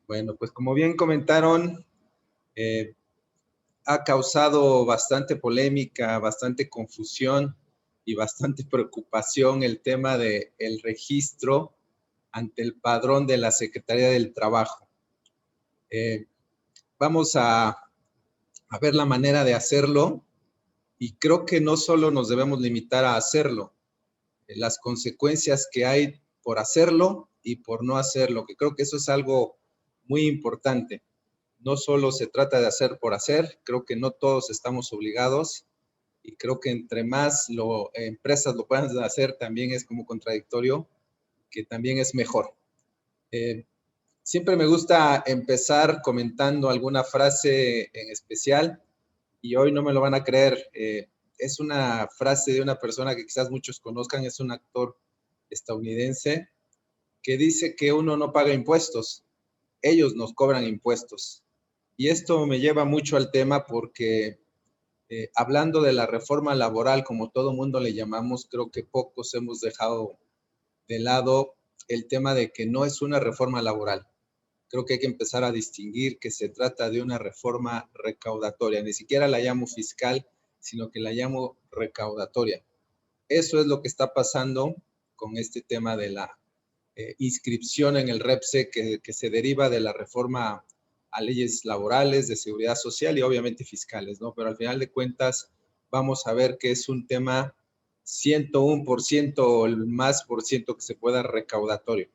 Bueno, pues como bien comentaron, eh, ha causado bastante polémica, bastante confusión y bastante preocupación el tema del registro ante el padrón de la Secretaría del Trabajo. Vamos a ver la manera de hacerlo y creo que no solo nos debemos limitar a hacerlo, las consecuencias que hay por hacerlo y por no hacerlo, que creo que eso es algo muy importante. No solo se trata de hacer por hacer, creo que no todos estamos obligados y creo que entre más empresas lo puedan hacer también es como contradictorio, que también es mejor. Siempre me gusta empezar comentando alguna frase en especial y hoy no me lo van a creer. Es una frase de una persona que quizás muchos conozcan, es un actor estadounidense que dice que uno no paga impuestos, ellos nos cobran impuestos. Y esto me lleva mucho al tema porque hablando de la reforma laboral, como todo mundo le llamamos, creo que pocos hemos dejado de lado el tema de que no es una reforma laboral. Creo que hay que empezar a distinguir que se trata de una reforma recaudatoria. Ni siquiera la llamo fiscal, sino que la llamo recaudatoria. Eso es lo que está pasando con este tema de la inscripción en el REPSE que se deriva de la reforma a leyes laborales, de seguridad social y obviamente fiscales, ¿no? Pero al final de cuentas vamos a ver que es un tema 101% o el más por ciento que se pueda recaudatorio.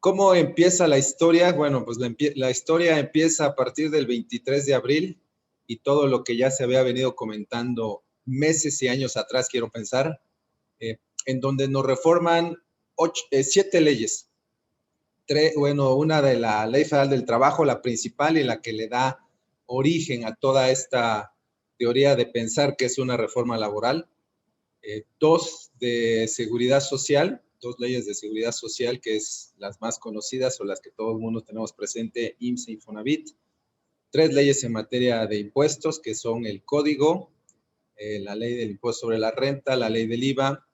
¿Cómo empieza la historia? Bueno, pues la historia empieza a partir del 23 de abril y todo lo que ya se había venido comentando meses y años atrás, quiero pensar, en donde nos reforman 7 leyes. Bueno, una de la Ley Federal del Trabajo, la principal y la que le da origen a toda esta teoría de pensar que es una reforma laboral. 2 de seguridad social, 2 leyes de seguridad social, que es las más conocidas o las que todo el mundo tenemos presente, IMSS e Infonavit. 3 leyes en materia de impuestos, que son el Código, la Ley del Impuesto sobre la Renta, la Ley del IVA,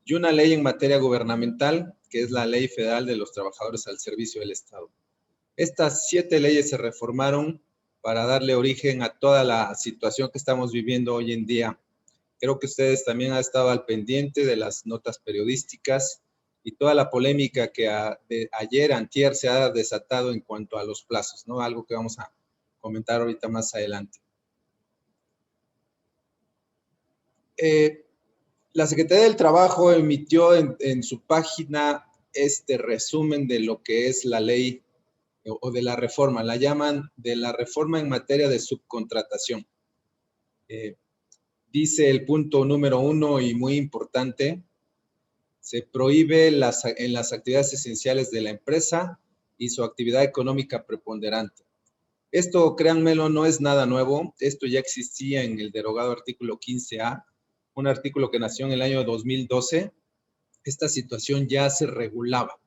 y una ley en materia gubernamental, que es la Ley Federal de los Trabajadores al Servicio del Estado. Estas 7 leyes se reformaron para darle origen a toda la situación que estamos viviendo hoy en día. Creo que ustedes también han estado al pendiente de las notas periodísticas y toda la polémica que ayer, antier, se ha desatado en cuanto a los plazos, ¿no? Algo que vamos a comentar ahorita más adelante. La Secretaría del Trabajo emitió en su página este resumen de lo que es la ley o de la reforma. La llaman de la reforma en materia de subcontratación. Dice el punto número 1 y muy importante, se prohíbe en las actividades esenciales de la empresa y su actividad económica preponderante. Esto, créanmelo, no es nada nuevo. Esto ya existía en el derogado artículo 15A, un artículo que nació en el año 2012. Esta situación ya se regulaba.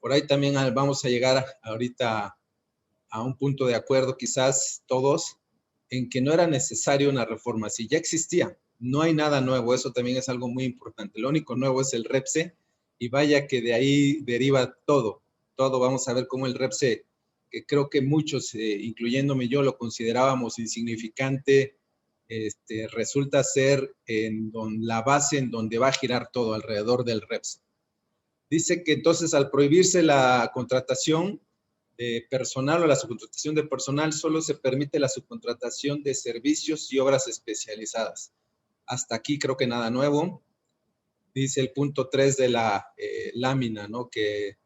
Por ahí también vamos a llegar ahorita a un punto de acuerdo, quizás todos, en que no era necesaria una reforma. Si ya existía, no hay nada nuevo. Eso también es algo muy importante. Lo único nuevo es el REPSE y vaya que de ahí deriva todo. Todo, vamos a ver cómo el REPSE, que creo que muchos, incluyéndome yo, lo considerábamos insignificante, resulta ser la base en donde va a girar todo alrededor del REPSE. Dice que entonces al prohibirse la contratación de personal o la subcontratación de personal, solo se permite la subcontratación de servicios y obras especializadas. Hasta aquí creo que nada nuevo. Dice el punto 3 de la lámina, ¿no? Que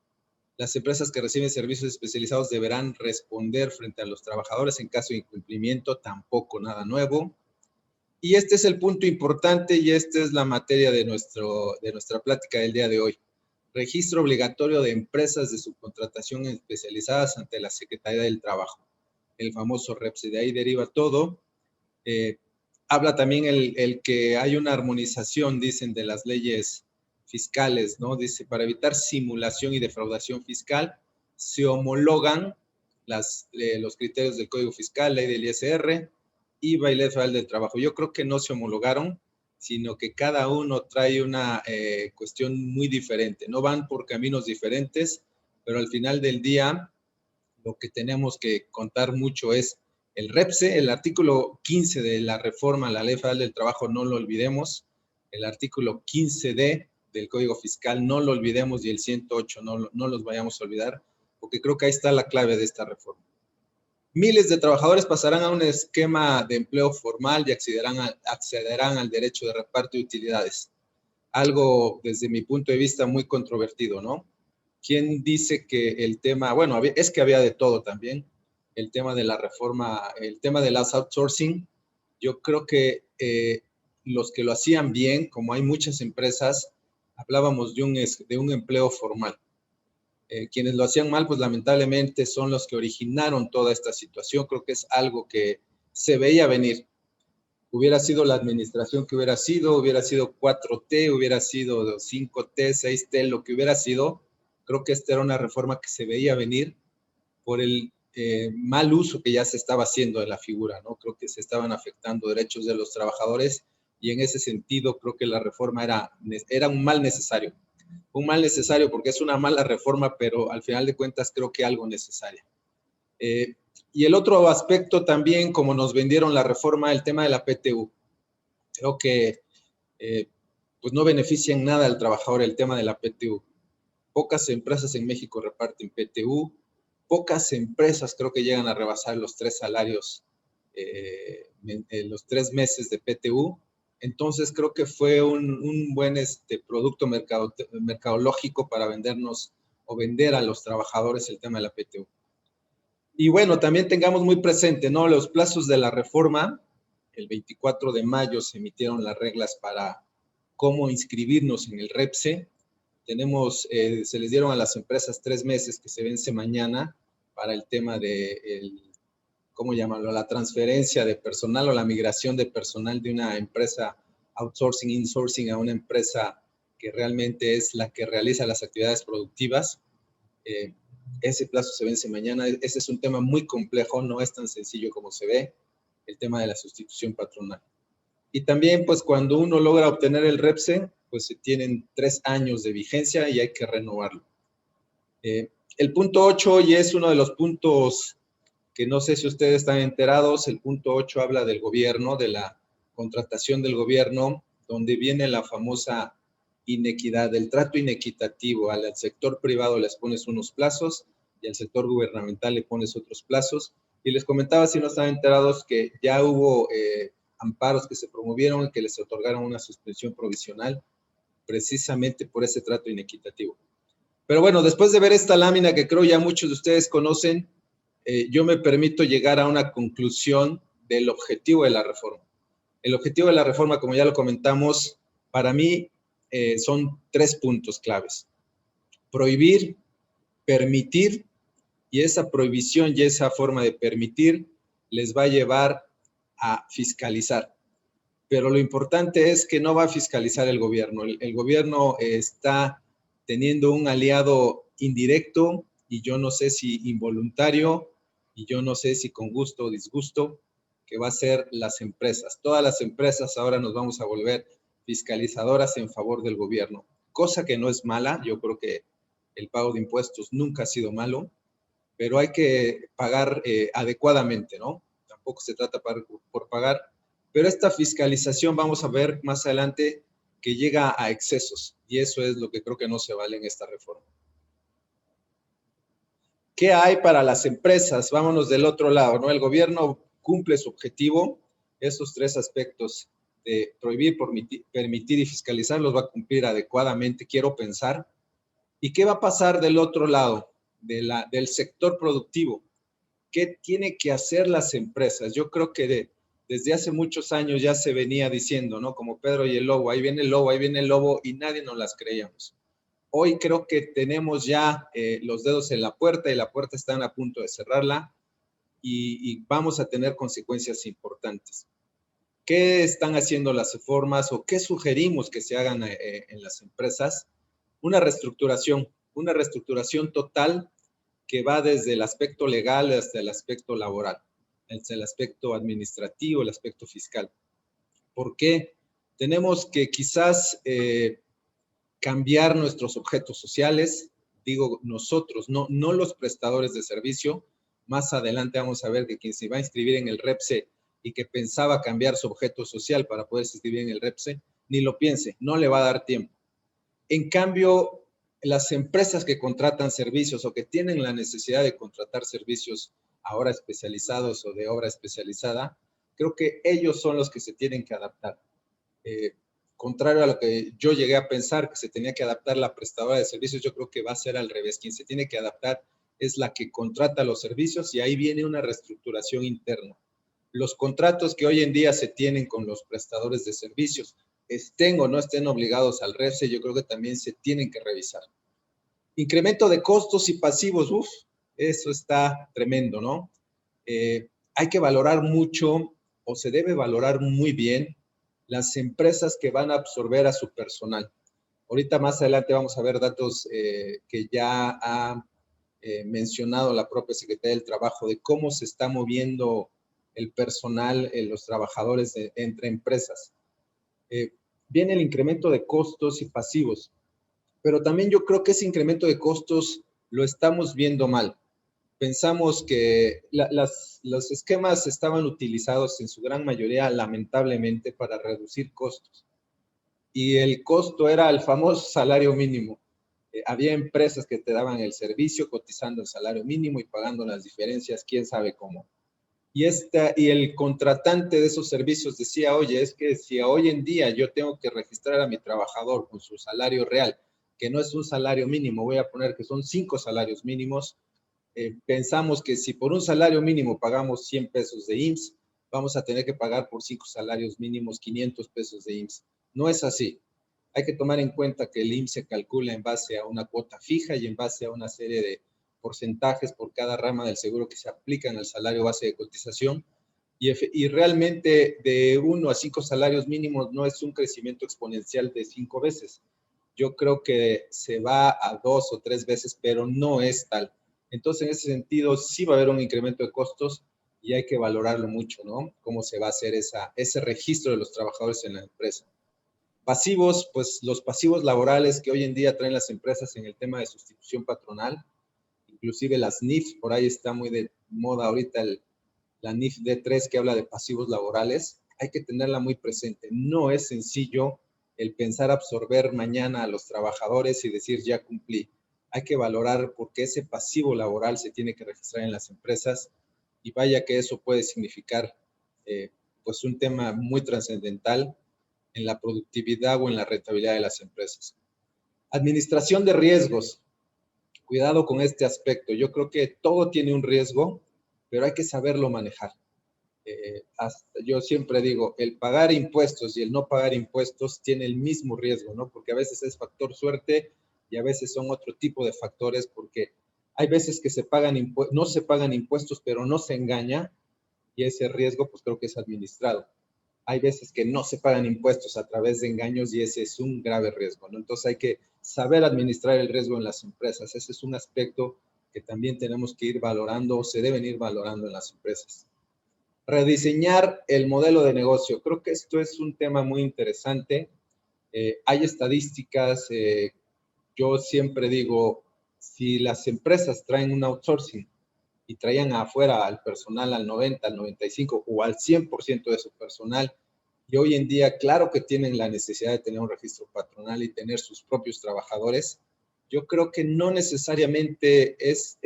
las empresas que reciben servicios especializados deberán responder frente a los trabajadores en caso de incumplimiento, tampoco nada nuevo. Y este es el punto importante y esta es la materia de nuestra plática del día de hoy. Registro obligatorio de empresas de subcontratación especializadas ante la Secretaría del Trabajo, el famoso REPSE. De ahí deriva todo. Habla también el que hay una armonización, dicen, de las leyes fiscales, ¿no? Dice, para evitar simulación y defraudación fiscal, se homologan los criterios del Código Fiscal, ley del ISR, IVA y ley federal del trabajo. Yo creo que no se homologaron, sino que cada uno trae una cuestión muy diferente. No van por caminos diferentes, pero al final del día lo que tenemos que contar mucho es el REPSE, el artículo 15 de la reforma a la Ley Federal del Trabajo, no lo olvidemos, el artículo 15D del Código Fiscal, no lo olvidemos, y el 108 no los vayamos a olvidar, porque creo que ahí está la clave de esta reforma. Miles de trabajadores pasarán a un esquema de empleo formal y accederán al derecho de reparto de utilidades. Algo, desde mi punto de vista, muy controvertido, ¿no? ¿Quién dice que el tema, bueno, es que había de todo también, el tema de la reforma, el tema del outsourcing? Yo creo que los que lo hacían bien, como hay muchas empresas, hablábamos de un empleo formal. Quienes lo hacían mal, pues lamentablemente son los que originaron toda esta situación. Creo que es algo que se veía venir. Hubiera sido la administración que hubiera sido 4T, hubiera sido 5T, 6T, lo que hubiera sido. Creo que esta era una reforma que se veía venir por el mal uso que ya se estaba haciendo de la figura, ¿no? Creo que se estaban afectando derechos de los trabajadores y en ese sentido creo que la reforma era un mal necesario. Un mal necesario porque es una mala reforma, pero al final de cuentas creo que algo necesario. Y el otro aspecto también, como nos vendieron la reforma, el tema de la PTU. Creo que pues no beneficia en nada al trabajador el tema de la PTU. Pocas empresas en México reparten PTU, pocas empresas creo que llegan a rebasar los 3 salarios, los 3 meses de PTU. Entonces creo que fue un buen producto mercadológico para vendernos o vender a los trabajadores el tema de la PTU. Y bueno, también tengamos muy presente, ¿no? Los plazos de la reforma. El 24 de mayo se emitieron las reglas para cómo inscribirnos en el REPSE. Se les dieron a las empresas 3 meses que se vence mañana para el tema de, ¿cómo llamarlo? La transferencia de personal o la migración de personal de una empresa outsourcing, insourcing a una empresa que realmente es la que realiza las actividades productivas. Ese plazo se vence mañana. Ese es un tema muy complejo, no es tan sencillo como se ve, el tema de la sustitución patronal. Y también, pues, cuando uno logra obtener el REPSE, pues se tienen 3 años de vigencia y hay que renovarlo. El punto 8, y es uno de los puntos que no sé si ustedes están enterados, el punto 8 habla del gobierno, de la contratación del gobierno, donde viene la famosa inequidad, el trato inequitativo. Al sector privado les pones unos plazos y al sector gubernamental le pones otros plazos. Y les comentaba, si no están enterados, que ya hubo amparos que se promovieron y que les otorgaron una suspensión provisional precisamente por ese trato inequitativo. Pero bueno, después de ver esta lámina que creo ya muchos de ustedes conocen, yo me permito llegar a una conclusión del objetivo de la reforma. El objetivo de la reforma, como ya lo comentamos, para mí son 3 puntos claves. Prohibir, permitir, y esa prohibición y esa forma de permitir les va a llevar a fiscalizar. Pero lo importante es que no va a fiscalizar el gobierno. El gobierno está teniendo un aliado indirecto y yo no sé si involuntario y yo no sé si con gusto o disgusto, que va a ser las empresas. Todas las empresas ahora nos vamos a volver fiscalizadoras en favor del gobierno, cosa que no es mala. Yo creo que el pago de impuestos nunca ha sido malo, pero hay que pagar adecuadamente, ¿no? Tampoco se trata por pagar, pero esta fiscalización vamos a ver más adelante que llega a excesos y eso es lo que creo que no se vale en esta reforma. ¿Qué hay para las empresas? Vámonos del otro lado, ¿no? El gobierno cumple su objetivo, esos 3 aspectos de prohibir, permitir y fiscalizar los va a cumplir adecuadamente, quiero pensar. ¿Y qué va a pasar del otro lado, del sector productivo? ¿Qué tienen que hacer las empresas? Yo creo que desde hace muchos años ya se venía diciendo, ¿no? Como Pedro y el lobo, ahí viene el lobo, ahí viene el lobo, y nadie nos las creíamos. Hoy creo que tenemos ya los dedos en la puerta y la puerta está a punto de cerrarla y vamos a tener consecuencias importantes. ¿Qué están haciendo las reformas o qué sugerimos que se hagan en las empresas? Una reestructuración total que va desde el aspecto legal hasta el aspecto laboral, desde el aspecto administrativo, el aspecto fiscal. ¿Por qué? Tenemos que quizás cambiar nuestros objetos sociales, digo nosotros, no los prestadores de servicio. Más adelante vamos a ver que quien se va a inscribir en el REPSE y que pensaba cambiar su objeto social para poderse inscribir en el REPSE, ni lo piense, no le va a dar tiempo. En cambio, las empresas que contratan servicios o que tienen la necesidad de contratar servicios ahora especializados o de obra especializada, creo que ellos son los que se tienen que adaptar. Contrario a lo que yo llegué a pensar que se tenía que adaptar la prestadora de servicios, yo creo que va a ser al revés. Quien se tiene que adaptar es la que contrata los servicios y ahí viene una reestructuración interna. Los contratos que hoy en día se tienen con los prestadores de servicios, estén o no estén obligados al REPSE, yo creo que también se tienen que revisar. Incremento de costos y pasivos, eso está tremendo, ¿no? Hay que valorar mucho o se debe valorar muy bien las empresas que van a absorber a su personal. Ahorita más adelante vamos a ver datos que ya ha mencionado la propia Secretaría del Trabajo de cómo se está moviendo el personal, los trabajadores entre empresas. Viene el incremento de costos y pasivos, pero también yo creo que ese incremento de costos lo estamos viendo mal. Pensamos que los esquemas estaban utilizados en su gran mayoría, lamentablemente, para reducir costos. Y el costo era el famoso salario mínimo. Había empresas que te daban el servicio cotizando el salario mínimo y pagando las diferencias, quién sabe cómo. Y el contratante de esos servicios decía, oye, es que si hoy en día yo tengo que registrar a mi trabajador con su salario real, que no es un salario mínimo, voy a poner que son 5 salarios mínimos, pensamos que si por un salario mínimo pagamos 100 pesos de IMSS, vamos a tener que pagar por 5 salarios mínimos 500 pesos de IMSS. No es así. Hay que tomar en cuenta que el IMSS se calcula en base a una cuota fija y en base a una serie de porcentajes por cada rama del seguro que se aplican al salario base de cotización. Y realmente de 1 a 5 salarios mínimos no es un crecimiento exponencial de 5 veces. Yo creo que se va a 2 o 3 veces, pero no es tal. Entonces, en ese sentido, sí va a haber un incremento de costos y hay que valorarlo mucho, ¿no? Cómo se va a hacer ese registro de los trabajadores en la empresa. Pasivos, pues los pasivos laborales que hoy en día traen las empresas en el tema de sustitución patronal, inclusive las NIF, por ahí está muy de moda ahorita la NIF D3 que habla de pasivos laborales, hay que tenerla muy presente. No es sencillo el pensar absorber mañana a los trabajadores y decir ya cumplí. Hay que valorar porque ese pasivo laboral se tiene que registrar en las empresas y vaya que eso puede significar pues un tema muy trascendental en la productividad o en la rentabilidad de las empresas. Administración de riesgos. Cuidado con este aspecto. Yo creo que todo tiene un riesgo, pero hay que saberlo manejar. Yo siempre digo, el pagar impuestos y el no pagar impuestos tiene el mismo riesgo, ¿no? Porque a veces es factor suerte y a veces son otro tipo de factores, porque hay veces que no se pagan impuestos, pero no se engaña, y ese riesgo, pues creo que es administrado. Hay veces que no se pagan impuestos a través de engaños y ese es un grave riesgo, ¿no? Entonces hay que saber administrar el riesgo en las empresas. Ese es un aspecto que también tenemos que ir valorando o se deben ir valorando en las empresas. Rediseñar el modelo de negocio. Creo que esto es un tema muy interesante. Hay estadísticas. Yo siempre digo, si las empresas traen un outsourcing y traían afuera al personal al 90, al 95 o al 100% de su personal, y hoy en día, claro que tienen la necesidad de tener un registro patronal y tener sus propios trabajadores, yo creo que no necesariamente es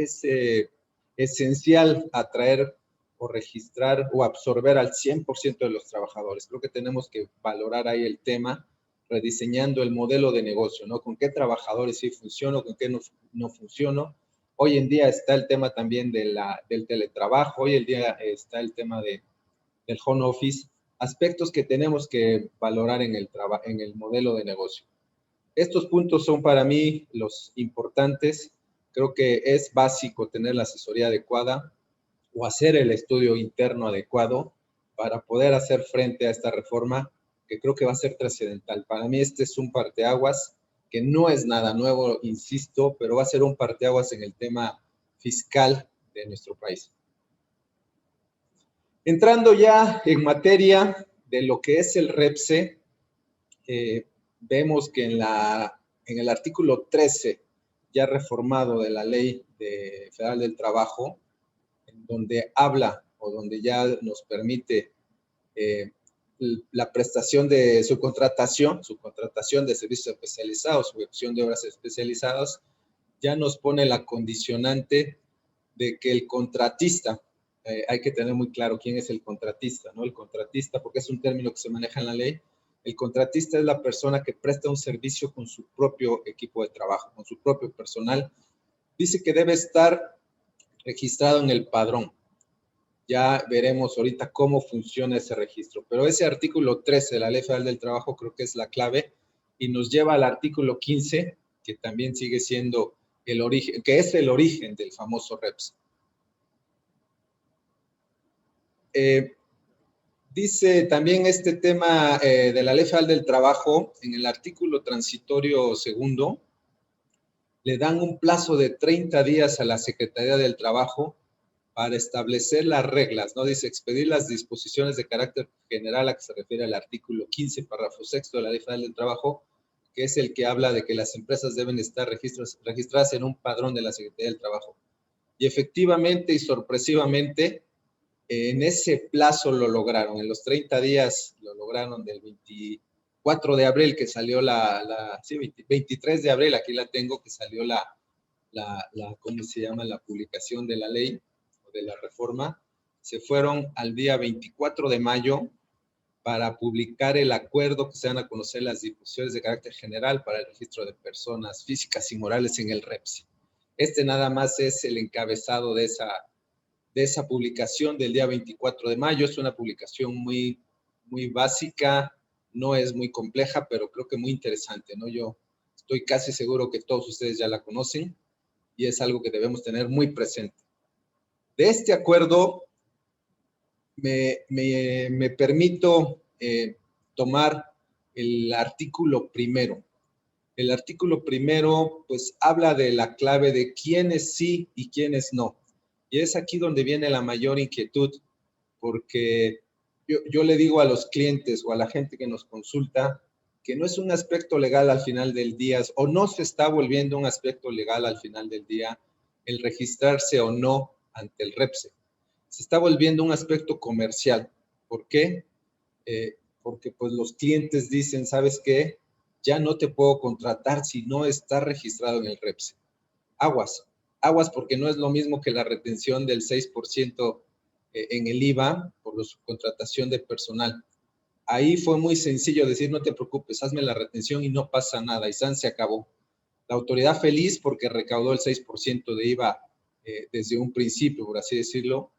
esencial atraer o registrar o absorber al 100% de los trabajadores. Creo que tenemos que valorar ahí el tema, rediseñando el modelo de negocio, ¿no? Con qué trabajadores sí funciono, con qué no funciono. Hoy en día está el tema también del teletrabajo, hoy en día está el tema del home office, aspectos que tenemos que valorar en el modelo de negocio. Estos puntos son para mí los importantes. Creo que es básico tener la asesoría adecuada o hacer el estudio interno adecuado para poder hacer frente a esta reforma que creo que va a ser trascendental. Para mí este es un parteaguas que no es nada nuevo, insisto, pero va a ser un parteaguas en el tema fiscal de nuestro país. Entrando ya en materia de lo que es el REPSE, vemos que en el artículo 13 ya reformado de la Ley Federal del Trabajo, en donde habla o donde ya nos permite la prestación de subcontratación de servicios especializados, su ejecución de obras especializadas, ya nos pone la condicionante de que el contratista, hay que tener muy claro quién es el contratista, ¿no? El contratista, porque es un término que se maneja en la ley, el contratista es la persona que presta un servicio con su propio equipo de trabajo, con su propio personal. Dice que debe estar registrado en el padrón. Ya veremos ahorita cómo funciona ese registro. Pero ese artículo 13 de la Ley Federal del Trabajo creo que es la clave y nos lleva al artículo 15, que también sigue siendo el origen, que es el origen del famoso REPS. Dice también este tema de la Ley Federal del Trabajo, en el artículo transitorio segundo, le dan un plazo de 30 días a la Secretaría del Trabajo para establecer las reglas, ¿no? Dice, expedir las disposiciones de carácter general a que se refiere al artículo 15, párrafo sexto de la Ley Federal del Trabajo, que es el que habla de que las empresas deben estar registradas en un padrón de la Secretaría del Trabajo. Y efectivamente y sorpresivamente, en ese plazo lo lograron, en los 30 días lo lograron del 24 de abril que salió sí, 23 de abril, aquí la tengo, que salió ¿cómo se llama? La publicación de la ley o de la reforma. Se fueron al día 24 de mayo para publicar el acuerdo que se van a conocer las disposiciones de carácter general para el registro de personas físicas y morales en el REPS. Este nada más es el encabezado de esa publicación del día 24 de mayo. Es una publicación muy, muy básica, no es muy compleja, pero creo que muy interesante, ¿no? Yo estoy casi seguro que todos ustedes ya la conocen y es algo que debemos tener muy presente. De este acuerdo me permito tomar el artículo primero. El artículo primero, pues, habla de la clave de quiénes sí y quiénes no. Y es aquí donde viene la mayor inquietud, porque yo le digo a los clientes o a la gente que nos consulta que no es un aspecto legal al final del día, o no se está volviendo un aspecto legal al final del día el registrarse o no ante el REPSE. Se está volviendo un aspecto comercial. ¿Por qué? Porque pues los clientes dicen, ¿sabes qué? Ya no te puedo contratar si no está registrado en el REPSE. Aguas, aguas porque no es lo mismo que la retención del 6% en el IVA por la subcontratación de personal. Ahí fue muy sencillo decir, no te preocupes, hazme la retención y no pasa nada, y se acabó. La autoridad feliz porque recaudó el 6% de IVA desde un principio, por así decirlo,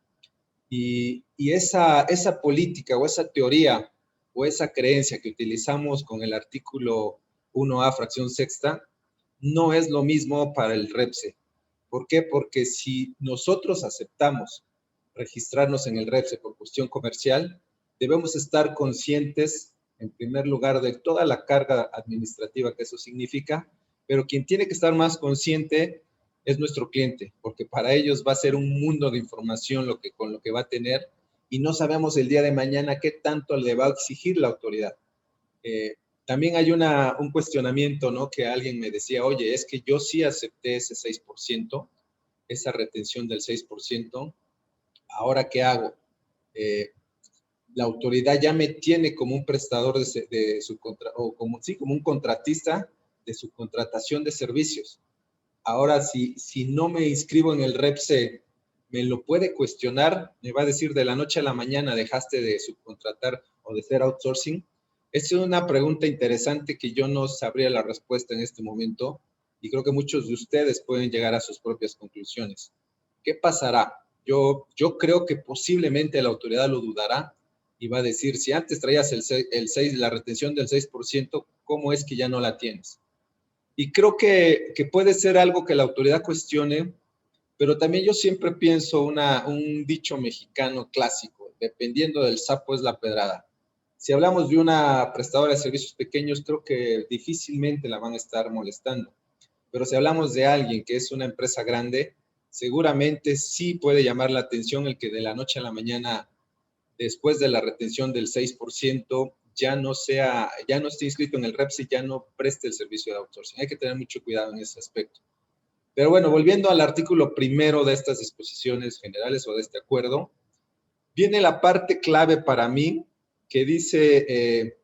y esa política o esa teoría o esa creencia que utilizamos con el artículo 1A, fracción sexta, no es lo mismo para el REPSE. ¿Por qué? Porque si nosotros aceptamos registrarnos en el REPSE por cuestión comercial, debemos estar conscientes, en primer lugar, de toda la carga administrativa que eso significa, pero quien tiene que estar más consciente es nuestro cliente, porque para ellos va a ser un mundo de información con lo que va a tener y no sabemos el día de mañana qué tanto le va a exigir la autoridad. También hay un cuestionamiento, ¿no? Que alguien me decía, oye, es que yo sí acepté ese 6%, esa retención del 6%, ¿ahora qué hago? La autoridad ya me tiene como un prestador de o como un contratista de subcontratación de servicios. Ahora, si no me inscribo en el REPSE, ¿me lo puede cuestionar? ¿Me va a decir de la noche a la mañana dejaste de subcontratar o de hacer outsourcing? Es una pregunta interesante que yo no sabría la respuesta en este momento y creo que muchos de ustedes pueden llegar a sus propias conclusiones. ¿Qué pasará? Yo creo que posiblemente la autoridad lo dudará y va a decir, si antes traías la retención del 6%, ¿cómo es que ya no la tienes? Y creo que puede ser algo que la autoridad cuestione, pero también yo siempre pienso un dicho mexicano clásico, dependiendo del sapo es la pedrada. Si hablamos de una prestadora de servicios pequeños, creo que difícilmente la van a estar molestando. Pero si hablamos de alguien que es una empresa grande, seguramente sí puede llamar la atención el que de la noche a la mañana, después de la retención del 6%, ya no esté inscrito en el REPS y ya no preste el servicio de outsourcing. Hay que tener mucho cuidado en ese aspecto. Pero bueno, volviendo al artículo primero de estas disposiciones generales o de este acuerdo, viene la parte clave para mí que dice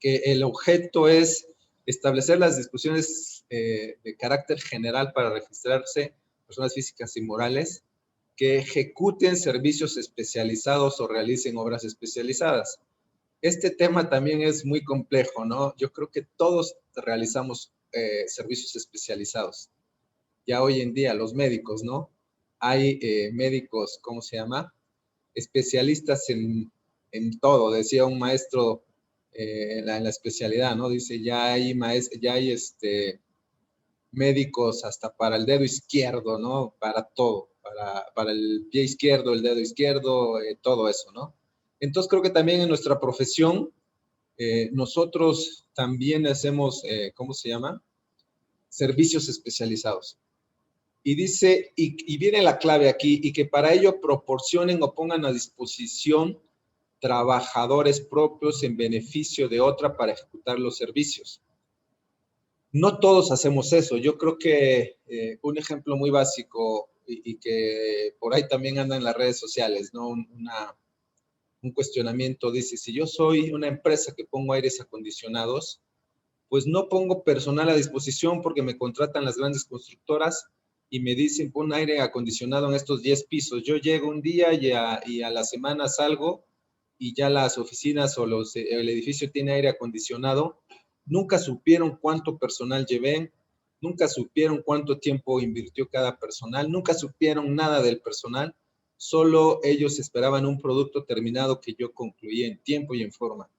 que el objeto es establecer las disposiciones de carácter general para registrarse personas físicas y morales que ejecuten servicios especializados o realicen obras especializadas. Este tema también es muy complejo, ¿no? Yo creo que todos realizamos servicios especializados. Ya hoy en día, los médicos, ¿no? Hay médicos, ¿cómo se llama? Especialistas en todo, decía un maestro en la especialidad, ¿no? Dice, ya hay médicos hasta para el dedo izquierdo, ¿no? Para todo, para el pie izquierdo, el dedo izquierdo, todo eso, ¿no? Entonces creo que también en nuestra profesión nosotros también hacemos, ¿cómo se llama? Servicios especializados. Y dice, y viene la clave aquí, y que para ello proporcionen o pongan a disposición trabajadores propios en beneficio de otra para ejecutar los servicios. No todos hacemos eso. Yo creo que un ejemplo muy básico y que por ahí también anda en las redes sociales, ¿no? Un cuestionamiento dice, si yo soy una empresa que pongo aires acondicionados, pues no pongo personal a disposición porque me contratan las grandes constructoras y me dicen pon aire acondicionado en estos 10 pisos. Yo llego un día y a la semana salgo y ya las oficinas o el edificio tiene aire acondicionado. Nunca supieron cuánto personal llevé, nunca supieron cuánto tiempo invirtió cada personal, nunca supieron nada del personal, solo ellos esperaban un producto terminado que yo concluía en tiempo y en forma.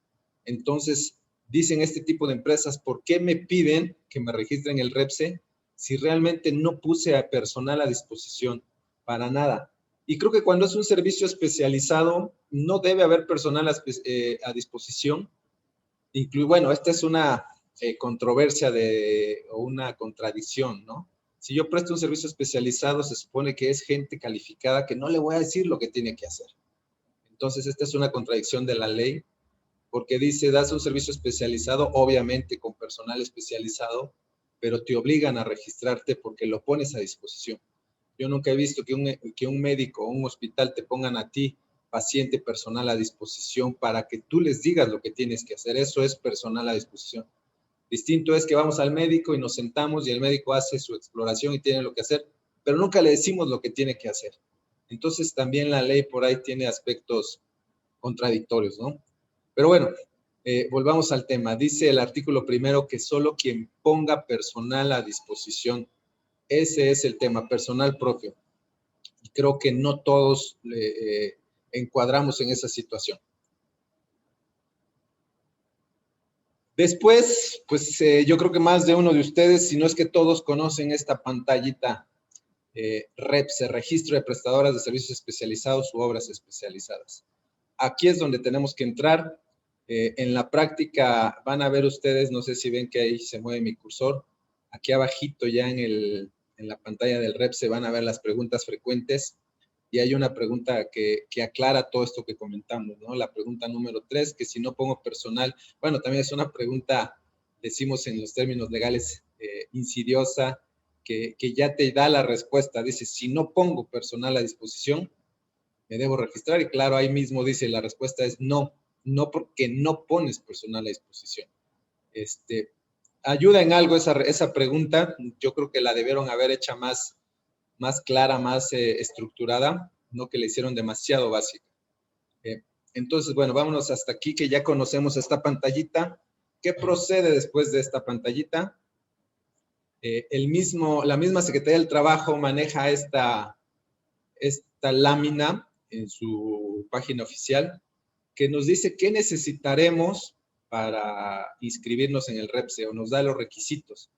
Entonces, dicen este tipo de empresas, ¿por qué me piden que me registren el REPSE si realmente no puse a personal a disposición? Para nada. Y creo que cuando es un servicio especializado, no debe haber personal a disposición. Bueno, esta es una controversia o una contradicción, ¿no? Si yo presto un servicio especializado, se supone que es gente calificada que no le voy a decir lo que tiene que hacer. Entonces, esta es una contradicción de la ley porque dice, das un servicio especializado, obviamente con personal especializado, pero te obligan a registrarte porque lo pones a disposición. Yo nunca he visto que un médico o un hospital te pongan a ti, paciente, personal a disposición para que tú les digas lo que tienes que hacer. Eso es personal a disposición. Distinto es que vamos al médico y nos sentamos y el médico hace su exploración y tiene lo que hacer, pero nunca le decimos lo que tiene que hacer. Entonces también la ley por ahí tiene aspectos contradictorios, ¿no? Pero bueno, volvamos al tema. Dice el artículo primero que solo quien ponga personal a disposición, ese es el tema, personal propio. Y creo que no todos encuadramos en esa situación. Después, pues yo creo que más de uno de ustedes, si no es que todos conocen esta pantallita REPSE, Registro de Prestadoras de Servicios Especializados u Obras Especializadas. Aquí es donde tenemos que entrar. En la práctica van a ver ustedes, no sé si ven que ahí se mueve mi cursor, aquí abajito ya en la pantalla del REP se van a ver las preguntas frecuentes y hay una pregunta que aclara todo esto que comentamos, ¿no? La pregunta número 3, que si no pongo personal, bueno, también es una pregunta, decimos en los términos legales, insidiosa, que ya te da la respuesta. Dice, si no pongo personal a disposición, me debo registrar y claro, ahí mismo dice la respuesta es no, no porque no pones personal a disposición. Ayuda en algo esa pregunta, yo creo que la debieron haber hecha más clara, más estructurada, no que le hicieron demasiado básica. Entonces, bueno, vámonos hasta aquí que ya conocemos esta pantallita. ¿Qué procede después de esta pantallita? La misma Secretaría del Trabajo maneja esta lámina en su página oficial que nos dice qué necesitaremos para inscribirnos en el REPSE o nos da los requisitos.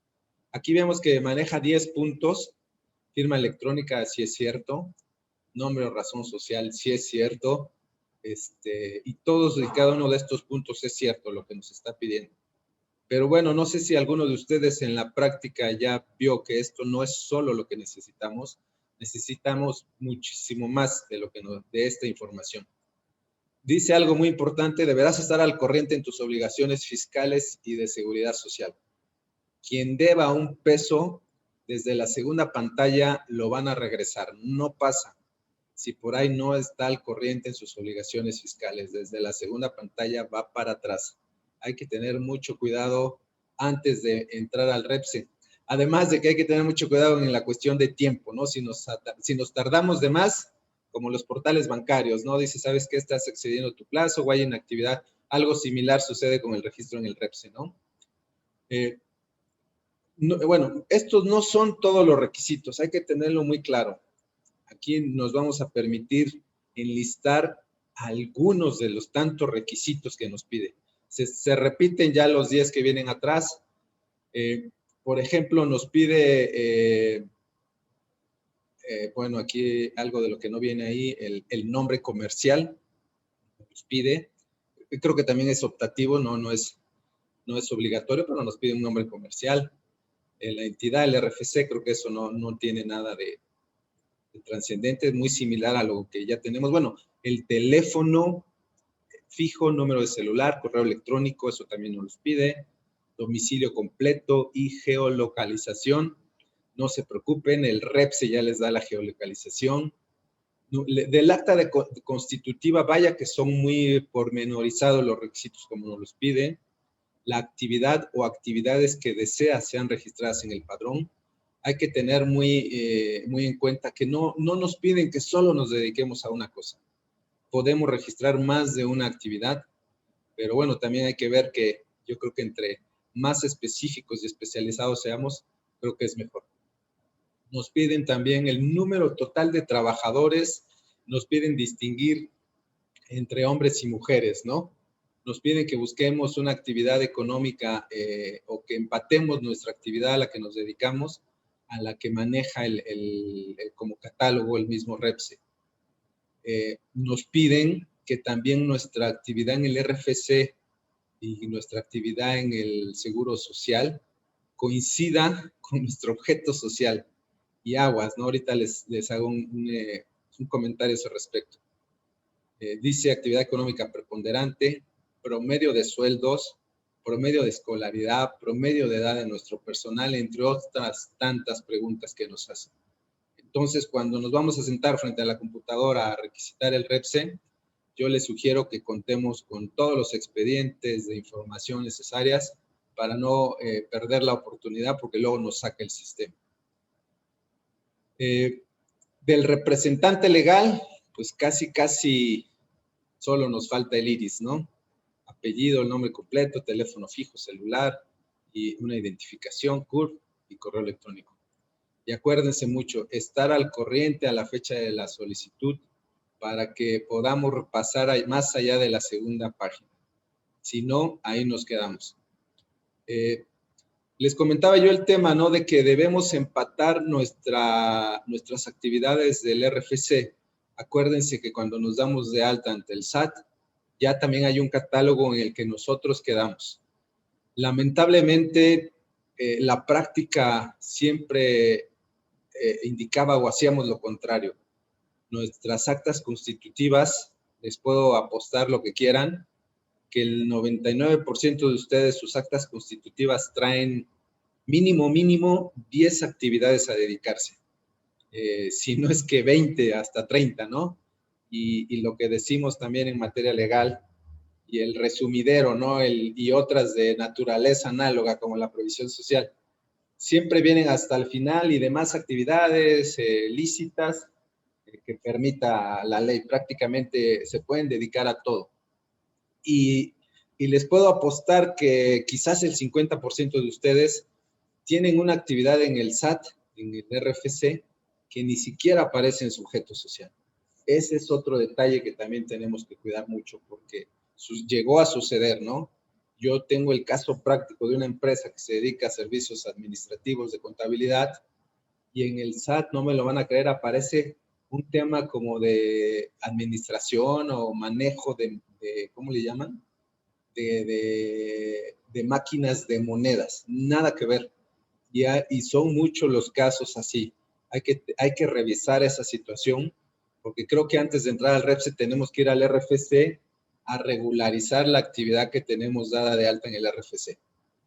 Aquí vemos que maneja 10 puntos, firma electrónica, si es cierto, nombre o razón social, si es cierto, y todos y cada uno de estos puntos es cierto lo que nos está pidiendo. Pero bueno, no sé si alguno de ustedes en la práctica ya vio que esto no es solo lo que necesitamos muchísimo más de esta información. Dice algo muy importante, deberás estar al corriente en tus obligaciones fiscales y de seguridad social. Quien deba un peso desde la segunda pantalla lo van a regresar. No pasa. Si por ahí no está al corriente en sus obligaciones fiscales, desde la segunda pantalla va para atrás. Hay que tener mucho cuidado antes de entrar al REPSE. Además de que hay que tener mucho cuidado en la cuestión de tiempo, ¿no? Si nos tardamos de más, como los portales bancarios, ¿no? Dice, ¿sabes qué? Estás excediendo tu plazo o hay inactividad. Algo similar sucede con el registro en el REPSE, ¿no? Bueno, estos no son todos los requisitos, hay que tenerlo muy claro. Aquí nos vamos a permitir enlistar algunos de los tantos requisitos que nos pide. Se repiten ya los 10 que vienen atrás. Por ejemplo, nos pide, bueno, aquí algo de lo que no viene ahí, el nombre comercial, nos pide. Creo que también es optativo, no es obligatorio, pero nos pide un nombre comercial. La entidad, el RFC, creo que eso no tiene nada de trascendente, es muy similar a lo que ya tenemos. Bueno, el teléfono fijo, número de celular, correo electrónico, eso también nos los pide, domicilio completo y geolocalización. No se preocupen, el REPSE ya les da la geolocalización. Del acta de constitutiva, vaya que son muy pormenorizados los requisitos como nos los pide. La actividad o actividades que desea sean registradas en el padrón. Hay que tener muy en cuenta que no nos piden que solo nos dediquemos a una cosa. Podemos registrar más de una actividad, pero bueno, también hay que ver que yo creo que entre más específicos y especializados seamos, creo que es mejor. Nos piden también el número total de trabajadores, nos piden distinguir entre hombres y mujeres, ¿no? Nos piden que busquemos una actividad económica o que empatemos nuestra actividad a la que nos dedicamos a la que maneja como catálogo el mismo REPSE. Nos piden que también nuestra actividad en el RFC y nuestra actividad en el Seguro Social coincida con nuestro objeto social. Y aguas, ¿no? Ahorita les hago un comentario a ese respecto. Dice actividad económica preponderante, promedio de sueldos, promedio de escolaridad, promedio de edad de nuestro personal, entre otras tantas preguntas que nos hacen. Entonces, cuando nos vamos a sentar frente a la computadora a requisitar el REPSE, yo les sugiero que contemos con todos los expedientes de información necesarias para no perder la oportunidad porque luego nos saca el sistema. Del representante legal, pues casi solo nos falta el iris, ¿no? Apellido, el nombre completo, teléfono fijo, celular y una identificación, CURP y correo electrónico. Y acuérdense mucho, estar al corriente a la fecha de la solicitud para que podamos repasar más allá de la segunda página. Si no, ahí nos quedamos. Les comentaba yo el tema, ¿no? De que debemos empatar nuestras actividades del RFC. Acuérdense que cuando nos damos de alta ante el SAT, ya también hay un catálogo en el que nosotros quedamos. Lamentablemente, la práctica siempre indicaba o hacíamos lo contrario. Nuestras actas constitutivas, les puedo apostar lo que quieran, que el 99% de ustedes, sus actas constitutivas traen mínimo 10 actividades a dedicarse. Si no es que 20, hasta 30, ¿no? Y lo que decimos también en materia legal, y el resumidero, ¿no? Y otras de naturaleza análoga, como la provisión social, siempre vienen hasta el final y demás actividades lícitas que permita la ley. Prácticamente se pueden dedicar a todo. Y les puedo apostar que quizás el 50% de ustedes tienen una actividad en el SAT, en el RFC, que ni siquiera aparece en sujeto social. Ese es otro detalle que también tenemos que cuidar mucho porque llegó a suceder, ¿no? Yo tengo el caso práctico de una empresa que se dedica a servicios administrativos de contabilidad y en el SAT, no me lo van a creer, aparece un tema como de administración o manejo de ¿cómo le llaman? De máquinas de monedas. Nada que ver. Y son muchos los casos así. Hay que revisar esa situación, porque creo que antes de entrar al REPSE tenemos que ir al RFC a regularizar la actividad que tenemos dada de alta en el RFC.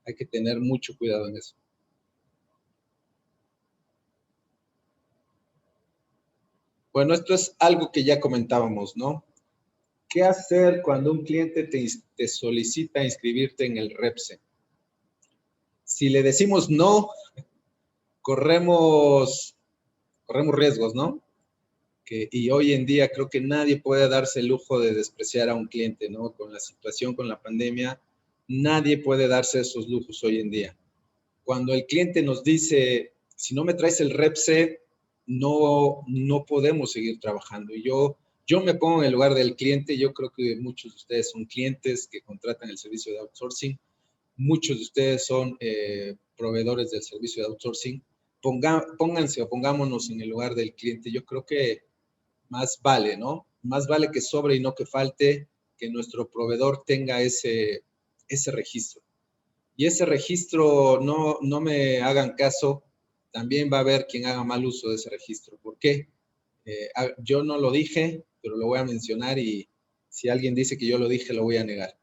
Hay que tener mucho cuidado en eso. Bueno, esto es algo que ya comentábamos, ¿no? ¿Qué hacer cuando un cliente te solicita inscribirte en el REPSE? Si le decimos no, corremos, corremos riesgos, ¿no? Y hoy en día creo que nadie puede darse el lujo de despreciar a un cliente, ¿no? Con la situación, con la pandemia, nadie puede darse esos lujos hoy en día. Cuando el cliente nos dice, si no me traes el REPSE, no podemos seguir trabajando. Y yo me pongo en el lugar del cliente. Yo creo que muchos de ustedes son clientes que contratan el servicio de outsourcing. Muchos de ustedes son proveedores del servicio de outsourcing. Pónganse o pongámonos en el lugar del cliente. Yo creo que más vale, ¿no? Más vale que sobre y no que falte, que nuestro proveedor tenga ese registro. Y ese registro, no me hagan caso, también va a haber quien haga mal uso de ese registro. ¿Por qué? Yo no lo dije, pero lo voy a mencionar y si alguien dice que yo lo dije, lo voy a negar.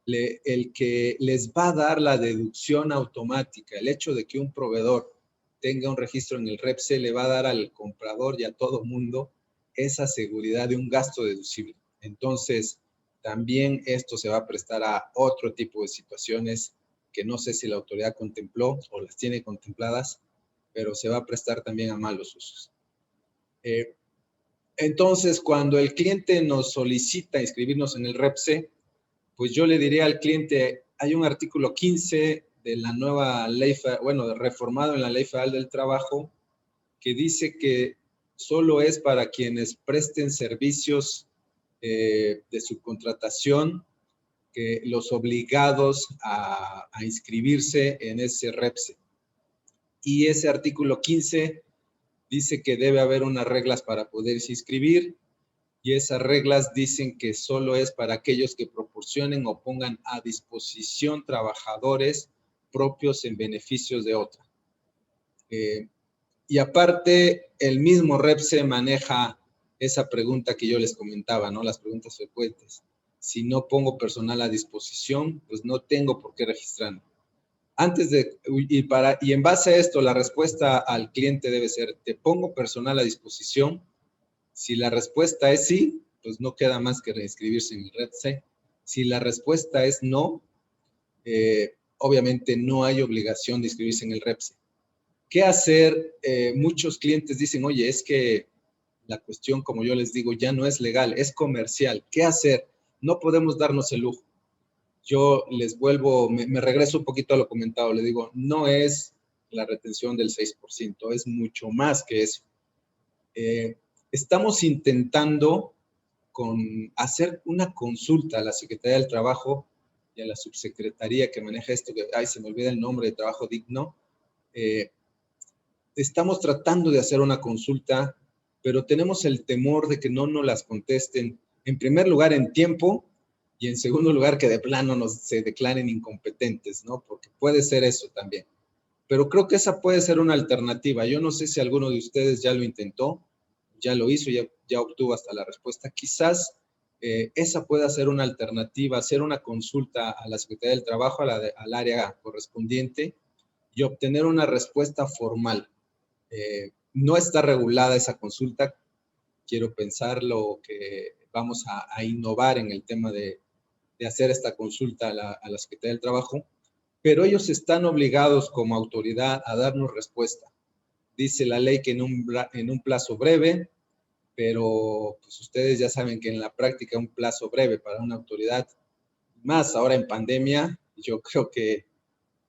El que les va a dar la deducción automática, el hecho de que un proveedor tenga un registro en el REPSE, le va a dar al comprador y a todo mundo esa seguridad de un gasto deducible. Entonces, también esto se va a prestar a otro tipo de situaciones que no sé si la autoridad contempló o las tiene contempladas, pero se va a prestar también a malos usos. Entonces, cuando el cliente nos solicita inscribirnos en el REPSE, pues yo le diría al cliente, hay un artículo 15 de la nueva ley, bueno, reformado en la Ley Federal del Trabajo, que dice que solo es para quienes presten servicios de subcontratación, que los obligados a inscribirse en ese REPSE. Y ese artículo 15 dice que debe haber unas reglas para poderse inscribir y esas reglas dicen que solo es para aquellos que proporcionen o pongan a disposición trabajadores propios en beneficios de otra. Y aparte, el mismo REPSE maneja esa pregunta que yo les comentaba, ¿no? Las preguntas frecuentes. Si no pongo personal a disposición, pues no tengo por qué registrarme. Y en base a esto, la respuesta al cliente debe ser, ¿te pongo personal a disposición? Si la respuesta es sí, pues no queda más que reinscribirse en el REPSE. Si la respuesta es no, obviamente no hay obligación de inscribirse en el REPSE. ¿Qué hacer? Muchos clientes dicen, oye, es que la cuestión, como yo les digo, ya no es legal, es comercial. ¿Qué hacer? No podemos darnos el lujo. Yo les vuelvo, me regreso un poquito a lo comentado, le digo, no es la retención del 6%, es mucho más que eso. Estamos intentando hacer una consulta a la Secretaría del Trabajo y a la subsecretaría que maneja esto, que se me olvida el nombre, de Trabajo Digno. Estamos tratando de hacer una consulta, pero tenemos el temor de que no nos las contesten, en primer lugar, en tiempo, y en segundo lugar, que de plano se declaren incompetentes, ¿no? Porque puede ser eso también. Pero creo que esa puede ser una alternativa. Yo no sé si alguno de ustedes ya lo intentó, ya lo hizo, ya obtuvo hasta la respuesta. Quizás esa pueda ser una alternativa, hacer una consulta a la Secretaría del Trabajo, al área correspondiente, y obtener una respuesta formal. No está regulada esa consulta. Quiero pensarlo que vamos a innovar en el tema de hacer esta consulta a la Secretaría del Trabajo, pero ellos están obligados como autoridad a darnos respuesta. Dice la ley que en un plazo breve, pero pues ustedes ya saben que en la práctica un plazo breve para una autoridad, más ahora en pandemia, yo creo que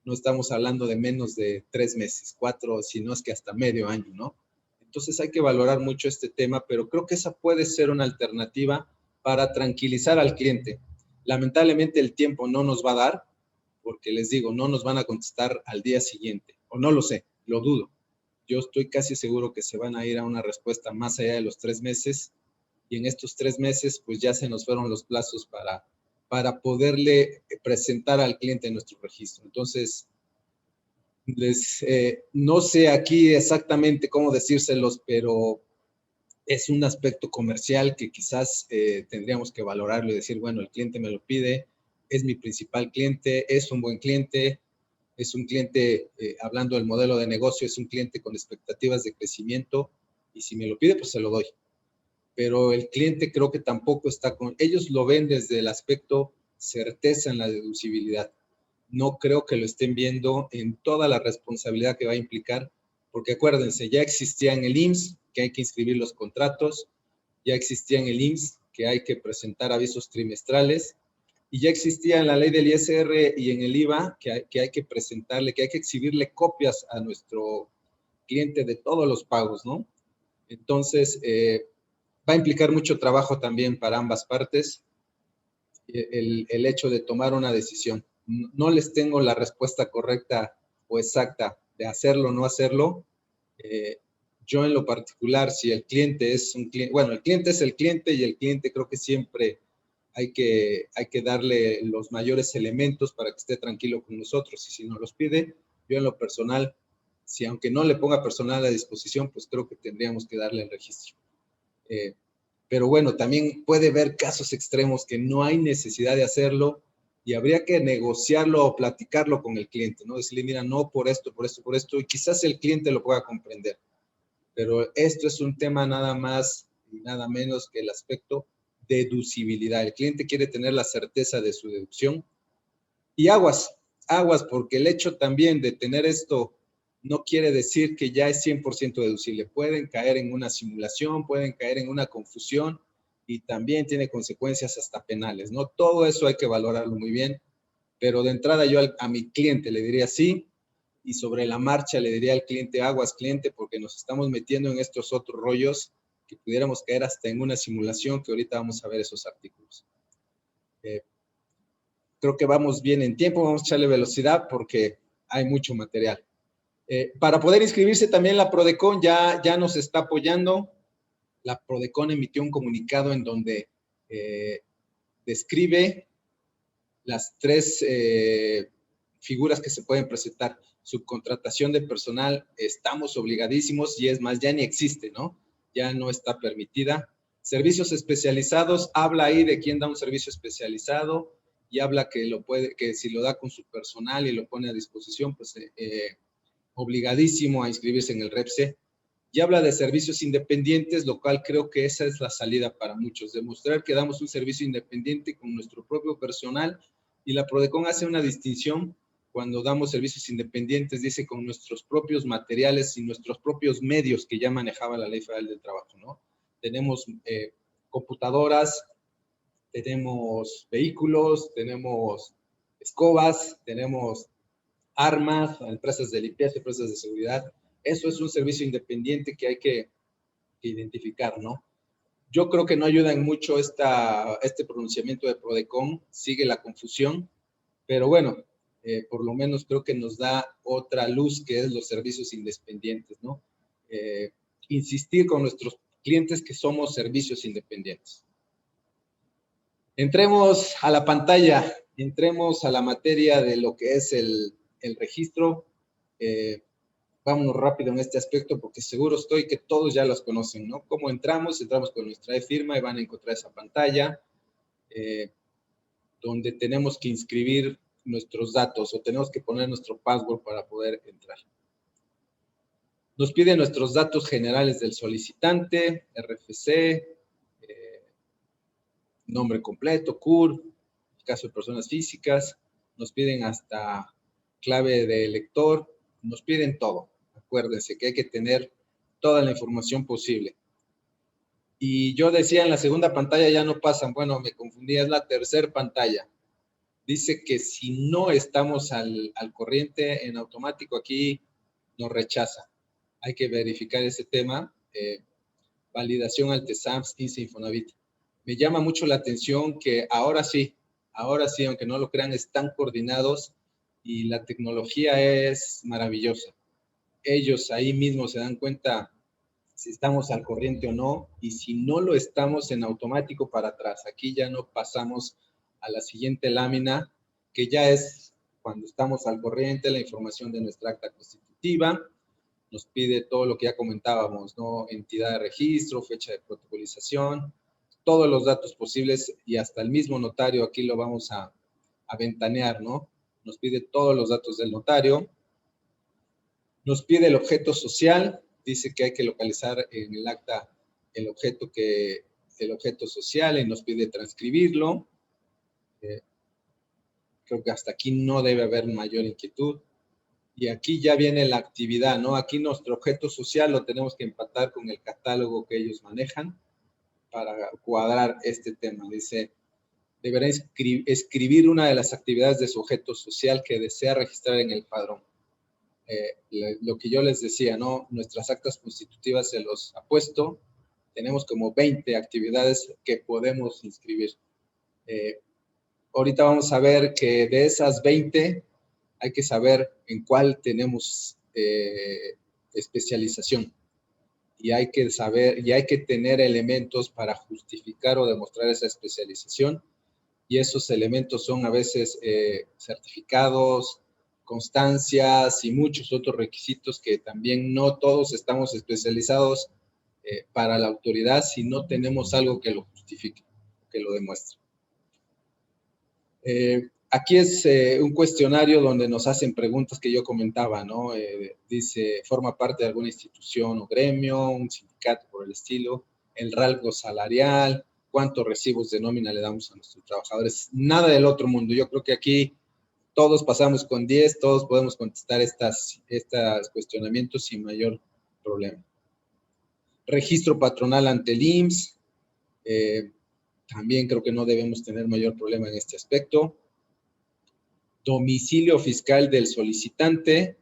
no estamos hablando de menos de 3 meses, 4, si no es que hasta medio año, ¿no? Entonces hay que valorar mucho este tema, pero creo que esa puede ser una alternativa para tranquilizar al cliente. Lamentablemente el tiempo no nos va a dar, porque les digo, no nos van a contestar al día siguiente, o no lo sé, lo dudo. Yo estoy casi seguro que se van a ir a una respuesta más allá de los 3 meses, y en estos 3 meses pues ya se nos fueron los plazos para poderle presentar al cliente nuestro registro. Entonces, no sé aquí exactamente cómo decírselos, pero es un aspecto comercial que quizás tendríamos que valorarlo y decir, bueno, el cliente me lo pide, es mi principal cliente, es un buen cliente, es un cliente, hablando del modelo de negocio, es un cliente con expectativas de crecimiento y si me lo pide, pues se lo doy. pero el cliente creo que tampoco está con... Ellos lo ven desde el aspecto certeza en la deducibilidad. No creo que lo estén viendo en toda la responsabilidad que va a implicar, porque acuérdense, ya existía en el IMSS que hay que inscribir los contratos, ya existía en el IMSS que hay que presentar avisos trimestrales, y ya existía en la ley del ISR y en el IVA que hay que presentarle, que hay que exhibirle copias a nuestro cliente de todos los pagos, ¿no? Entonces, va a implicar mucho trabajo también para ambas partes el hecho de tomar una decisión. No les tengo la respuesta correcta o exacta de hacerlo o no hacerlo. Yo en lo particular, si el cliente es un cliente, bueno, el cliente es el cliente y el cliente creo que siempre hay que darle los mayores elementos para que esté tranquilo con nosotros. Y si nos los pide, yo en lo personal, si aunque no le ponga personal a disposición, pues creo que tendríamos que darle el registro. Pero bueno, también puede haber casos extremos que no hay necesidad de hacerlo y habría que negociarlo o platicarlo con el cliente, ¿no? Decirle, mira, no por esto, por esto, por esto, y quizás el cliente lo pueda comprender. Pero esto es un tema nada más y nada menos que el aspecto de deducibilidad. El cliente quiere tener la certeza de su deducción. Y aguas, porque el hecho también de tener esto no quiere decir que ya es 100% deducible. Pueden caer en una simulación, pueden caer en una confusión y también tiene consecuencias hasta penales, ¿no? Todo eso hay que valorarlo muy bien, pero de entrada yo a mi cliente le diría sí, y sobre la marcha le diría al cliente, aguas cliente, porque nos estamos metiendo en estos otros rollos que pudiéramos caer hasta en una simulación, que ahorita vamos a ver esos artículos. Creo que vamos bien en tiempo, vamos a echarle velocidad porque hay mucho material. Para poder inscribirse también la Prodecon ya nos está apoyando. La Prodecon emitió un comunicado en donde describe las tres figuras que se pueden presentar. Subcontratación de personal, estamos obligadísimos y es más, ya ni existe, ¿no? Ya no está permitida. Servicios especializados, habla ahí de quién da un servicio especializado y habla que si lo da con su personal y lo pone a disposición, pues obligadísimo a inscribirse en el REPSE. Y habla de servicios independientes, lo cual creo que esa es la salida para muchos, demostrar que damos un servicio independiente con nuestro propio personal, y la Prodecon hace una distinción cuando damos servicios independientes, dice con nuestros propios materiales y nuestros propios medios que ya manejaba la Ley Federal del Trabajo, ¿no? Tenemos computadoras, tenemos vehículos, tenemos escobas, tenemos armas, empresas de limpieza, empresas de seguridad. Eso es un servicio independiente que hay que identificar, ¿no? Yo creo que no ayuda en mucho este pronunciamiento de Prodecon, sigue la confusión, pero bueno, por lo menos creo que nos da otra luz que es los servicios independientes, ¿no? Insistir con nuestros clientes que somos servicios independientes. Entremos a la pantalla, entremos a la materia de lo que es el registro. Vámonos rápido en este aspecto porque seguro estoy que todos ya los conocen, ¿no? ¿Cómo entramos? Entramos con nuestra e-firma y van a encontrar esa pantalla donde tenemos que inscribir nuestros datos o tenemos que poner nuestro password para poder entrar. Nos pide nuestros datos generales del solicitante, RFC, nombre completo, CUR, en el caso de personas físicas, nos piden hasta clave de lector, nos piden todo. Acuérdense que hay que tener toda la información posible. Y yo decía en la segunda pantalla ya no pasan, bueno, me confundí, es la tercera pantalla. Dice que si no estamos al corriente, en automático aquí nos rechaza. Hay que verificar ese tema. Validación al TESAMS, INSE, Infonavit. Me llama mucho la atención que ahora sí, aunque no lo crean, están coordinados y la tecnología es maravillosa. Ellos ahí mismo se dan cuenta si estamos al corriente o no, y si no lo estamos, en automático para atrás. Aquí ya no pasamos a la siguiente lámina, que ya es cuando estamos al corriente, la información de nuestra acta constitutiva. Nos pide todo lo que ya comentábamos, ¿no? Entidad de registro, fecha de protocolización, todos los datos posibles, y hasta el mismo notario aquí lo vamos a ventanear, ¿no? Nos pide todos los datos del notario. Nos pide el objeto social, dice que hay que localizar en el acta el objeto social y nos pide transcribirlo. Creo que hasta aquí no debe haber mayor inquietud. Y aquí ya viene la actividad, ¿no? Aquí nuestro objeto social lo tenemos que empatar con el catálogo que ellos manejan para cuadrar este tema. Dice, deberá escribir una de las actividades de su objeto social que desea registrar en el padrón. Lo que yo les decía, ¿no? Nuestras actas constitutivas se los ha puesto. Tenemos como 20 actividades que podemos inscribir. Ahorita vamos a ver que de esas 20 hay que saber en cuál tenemos especialización. Y hay que saber, y hay que tener elementos para justificar o demostrar esa especialización. Y esos elementos son a veces certificados, constancias y muchos otros requisitos que también no todos estamos especializados para la autoridad si no tenemos algo que lo justifique, que lo demuestre. Aquí es un cuestionario donde nos hacen preguntas que yo comentaba, ¿no? Dice, ¿forma parte de alguna institución o gremio, un sindicato por el estilo? El rango salarial, ¿cuántos recibos de nómina le damos a nuestros trabajadores? Nada del otro mundo. Yo creo que aquí todos pasamos con 10, todos podemos contestar estos cuestionamientos sin mayor problema. Registro patronal ante el IMSS. También creo que no debemos tener mayor problema en este aspecto. Domicilio fiscal del solicitante,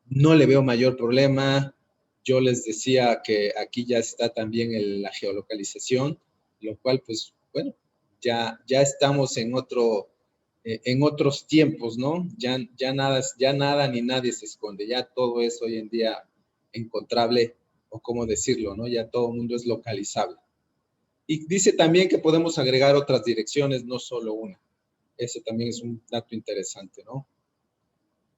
no le veo mayor problema. Yo les decía que aquí ya está también la geolocalización, lo cual, pues, bueno, ya estamos en otros tiempos, ¿no? Ya nada ni nadie se esconde, ya todo es hoy en día encontrable, o cómo decirlo, ¿no? Ya todo el mundo es localizable. Y dice también que podemos agregar otras direcciones, no solo una. Ese también es un dato interesante, ¿no?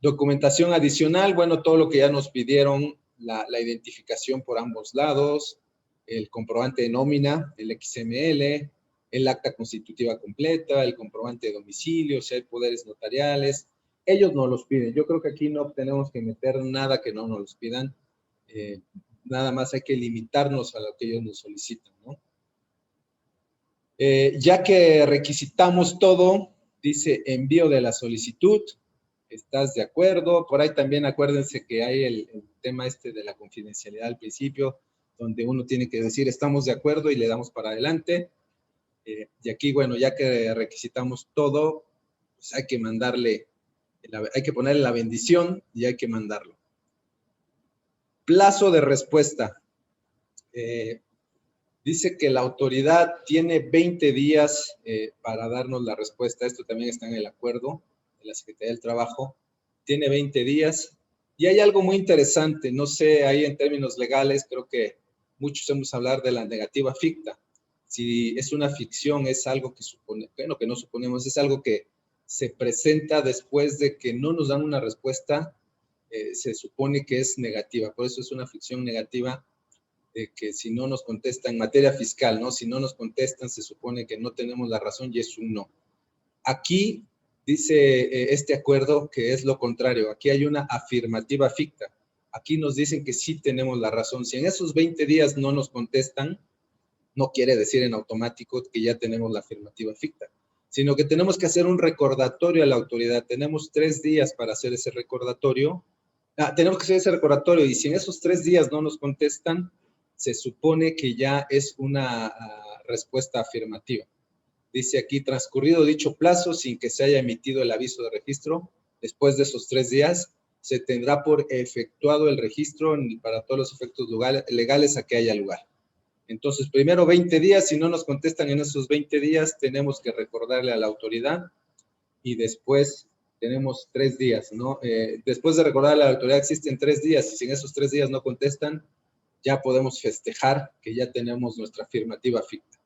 Documentación adicional, bueno, todo lo que ya nos pidieron, la identificación por ambos lados, el comprobante de nómina, el XML, el acta constitutiva completa, el comprobante de domicilio, si hay poderes notariales. Ellos nos los piden. Yo creo que aquí no tenemos que meter nada que no nos los pidan. Nada más hay que limitarnos a lo que ellos nos solicitan, ¿no? Ya que requisitamos todo, dice envío de la solicitud, ¿estás de acuerdo? Por ahí también acuérdense que hay el tema de la confidencialidad al principio, donde uno tiene que decir estamos de acuerdo y le damos para adelante. Y aquí, bueno, ya que requisitamos todo, pues hay que hay que ponerle la bendición y hay que mandarlo. Plazo de respuesta. Dice que la autoridad tiene 20 días para darnos la respuesta. Esto también está en el acuerdo de la Secretaría del Trabajo. Tiene 20 días. Y hay algo muy interesante, no sé, ahí en términos legales, creo que muchos hemos hablado de la negativa ficta. Si es una ficción, es algo que que no suponemos, es algo que se presenta después de que no nos dan una respuesta, se supone que es negativa. Por eso es una ficción negativa. De que si no nos contestan en materia fiscal, ¿no? Si no nos contestan, se supone que no tenemos la razón y es un no. Aquí dice este acuerdo que es lo contrario. Aquí hay una afirmativa ficta. Aquí nos dicen que sí tenemos la razón. Si en esos 20 días no nos contestan, no quiere decir en automático que ya tenemos la afirmativa ficta, sino que tenemos que hacer un recordatorio a la autoridad. Tenemos 3 días para hacer ese recordatorio. Tenemos que hacer ese recordatorio y si en esos 3 días no nos contestan, se supone que ya es una respuesta afirmativa. Dice aquí, transcurrido dicho plazo sin que se haya emitido el aviso de registro, después de esos 3 días, se tendrá por efectuado el registro para todos los efectos legales a que haya lugar. Entonces, primero 20 días, si no nos contestan en esos 20 días, tenemos que recordarle a la autoridad y después tenemos 3 días, ¿no? Después de recordarle a la autoridad existen 3 días y si en esos 3 días no contestan, ya podemos festejar que ya tenemos nuestra afirmativa ficta.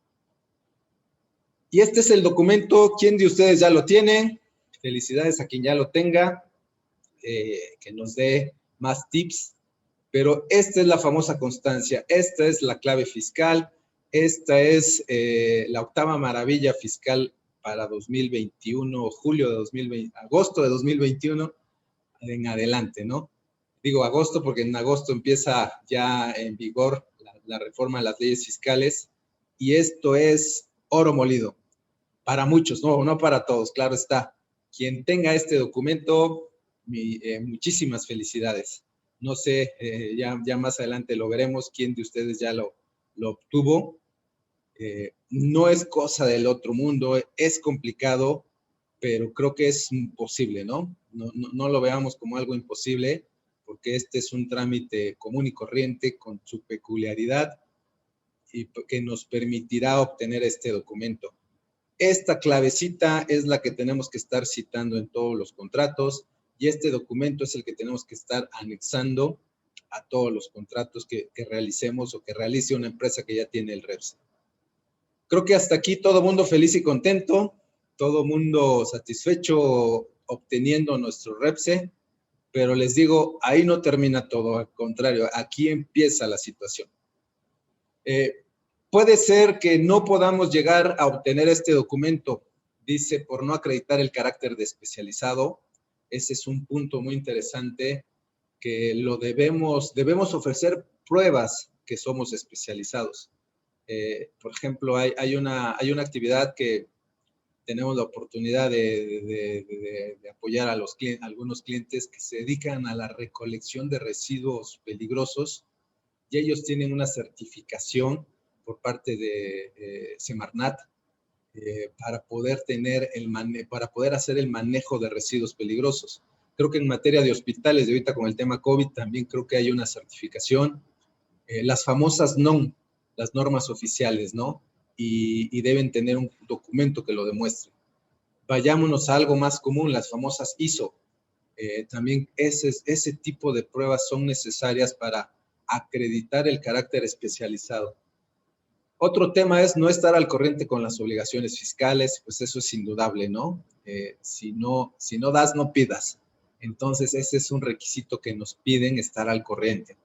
Y este es el documento. ¿Quién de ustedes ya lo tiene? Felicidades a quien ya lo tenga, que nos dé más tips. Pero esta es la famosa constancia, esta es la clave fiscal, esta es la octava maravilla fiscal para 2021, julio de 2020, agosto de 2021 en adelante, ¿no? Digo agosto porque en agosto empieza ya en vigor la reforma a las leyes fiscales, y esto es oro molido. Para muchos, no para todos, claro está. Quien tenga este documento, muchísimas felicidades. No sé, ya más adelante lo veremos, quién de ustedes ya lo obtuvo. No es cosa del otro mundo, es complicado, pero creo que es posible, ¿no? No lo veamos como algo imposible, porque este es un trámite común y corriente con su peculiaridad y que nos permitirá obtener este documento. Esta clavecita es la que tenemos que estar citando en todos los contratos y este documento es el que tenemos que estar anexando a todos los contratos que realicemos o que realice una empresa que ya tiene el REPS. Creo que hasta aquí todo mundo feliz y contento, todo mundo satisfecho obteniendo nuestro REPSE, pero les digo, ahí no termina todo, al contrario, aquí empieza la situación. Puede ser que no podamos llegar a obtener este documento, dice, por no acreditar el carácter de especializado. Ese es un punto muy interesante que lo debemos ofrecer pruebas que somos especializados. Por ejemplo, hay una actividad que tenemos la oportunidad de apoyar a algunos clientes que se dedican a la recolección de residuos peligrosos y ellos tienen una certificación por parte de Semarnat para poder hacer el manejo de residuos peligrosos. Creo que en materia de hospitales, de ahorita con el tema COVID, también creo que hay una certificación. Las famosas NOM, las normas oficiales, ¿no? Y deben tener un documento que lo demuestre. Vayámonos a algo más común, las famosas ISO. También ese tipo de pruebas son necesarias para acreditar el carácter especializado. Otro tema es no estar al corriente con las obligaciones fiscales, pues eso es indudable, ¿no? Si no das, no pidas. Entonces, ese es un requisito que nos piden, estar al corriente.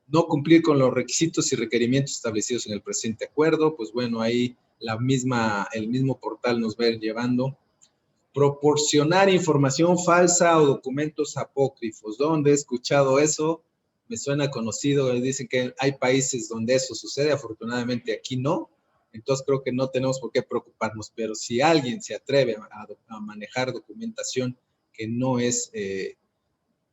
No cumplir con los requisitos y requerimientos establecidos en el presente acuerdo, pues bueno, ahí el mismo portal nos va a ir llevando. Proporcionar información falsa o documentos apócrifos. ¿Dónde he escuchado eso? Me suena conocido, dicen que hay países donde eso sucede, afortunadamente aquí no, entonces creo que no tenemos por qué preocuparnos, pero si alguien se atreve a manejar documentación que no es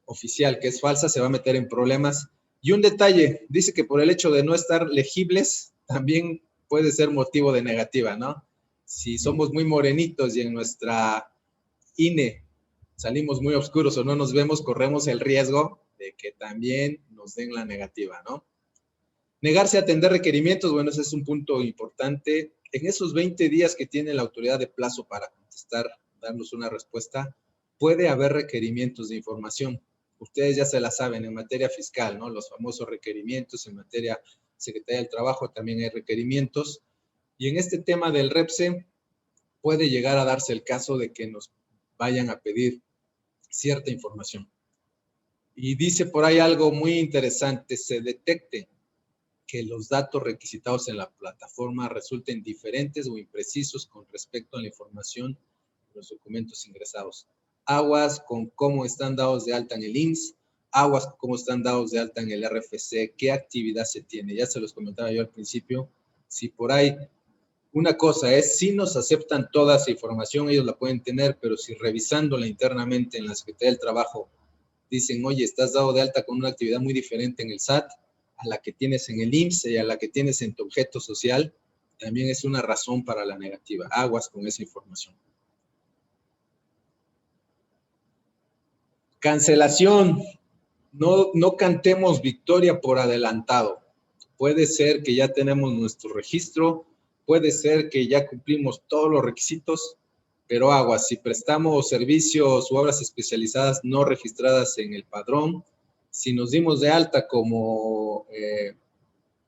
oficial, que es falsa, se va a meter en problemas. Y un detalle, dice que por el hecho de no estar legibles, también puede ser motivo de negativa, ¿no? Si somos muy morenitos y en nuestra INE salimos muy oscuros o no nos vemos, corremos el riesgo de que también nos den la negativa, ¿no? Negarse a atender requerimientos, bueno, ese es un punto importante. En esos 20 días que tiene la autoridad de plazo para contestar, darnos una respuesta, puede haber requerimientos de información. Ustedes ya se la saben en materia fiscal, ¿no? Los famosos requerimientos, en materia Secretaría del Trabajo también hay requerimientos. Y en este tema del REPSE puede llegar a darse el caso de que nos vayan a pedir cierta información. Y dice por ahí algo muy interesante, se detecte que los datos requisitados en la plataforma resulten diferentes o imprecisos con respecto a la información de los documentos ingresados. Aguas con cómo están dados de alta en el IMSS, aguas con cómo están dados de alta en el RFC, qué actividad se tiene. Ya se los comentaba yo al principio, si por ahí una cosa es, si nos aceptan toda esa información, ellos la pueden tener, pero si revisándola internamente en la Secretaría del Trabajo dicen, oye, estás dado de alta con una actividad muy diferente en el SAT, a la que tienes en el IMSS y a la que tienes en tu objeto social, también es una razón para la negativa. Aguas con esa información. Cancelación. No cantemos victoria por adelantado. Puede ser que ya tenemos nuestro registro, puede ser que ya cumplimos todos los requisitos, pero aguas, si prestamos servicios u obras especializadas no registradas en el padrón, si nos dimos de alta como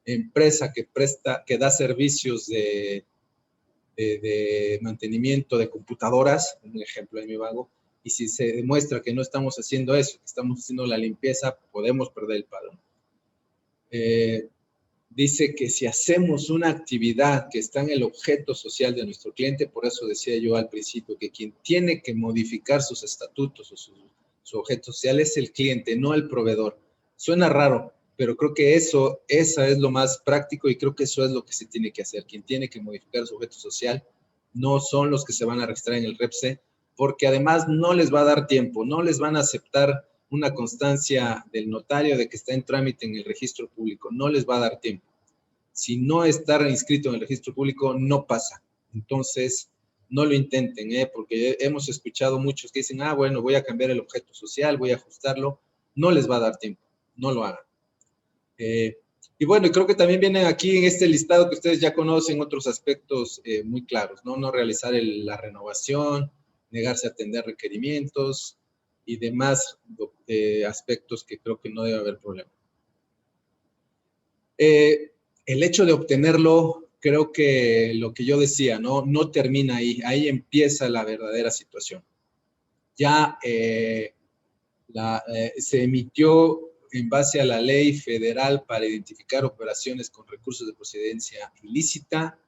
empresa que da servicios de mantenimiento de computadoras, un ejemplo de mi vago, y si se demuestra que no estamos haciendo eso, que estamos haciendo la limpieza, podemos perder el padrón. Dice que si hacemos una actividad que está en el objeto social de nuestro cliente, por eso decía yo al principio que quien tiene que modificar sus estatutos o su objeto social es el cliente, no el proveedor. Suena raro, pero creo que esa es lo más práctico y creo que eso es lo que se tiene que hacer. Quien tiene que modificar su objeto social no son los que se van a registrar en el REPSE, porque además no les va a dar tiempo, no les van a aceptar una constancia del notario de que está en trámite en el registro público, no les va a dar tiempo. Si no está inscrito en el registro público, no pasa. Entonces, no lo intenten, porque hemos escuchado muchos que dicen, bueno, voy a cambiar el objeto social, voy a ajustarlo. No les va a dar tiempo, no lo hagan. Y bueno, creo que también vienen aquí en este listado que ustedes ya conocen otros aspectos muy claros, ¿no? No realizar la renovación, negarse a atender requerimientos y demás aspectos que creo que no debe haber problema. El hecho de obtenerlo, creo que lo que yo decía, no termina ahí, ahí empieza la verdadera situación. Ya se emitió en base a la ley federal para identificar operaciones con recursos de procedencia ilícita,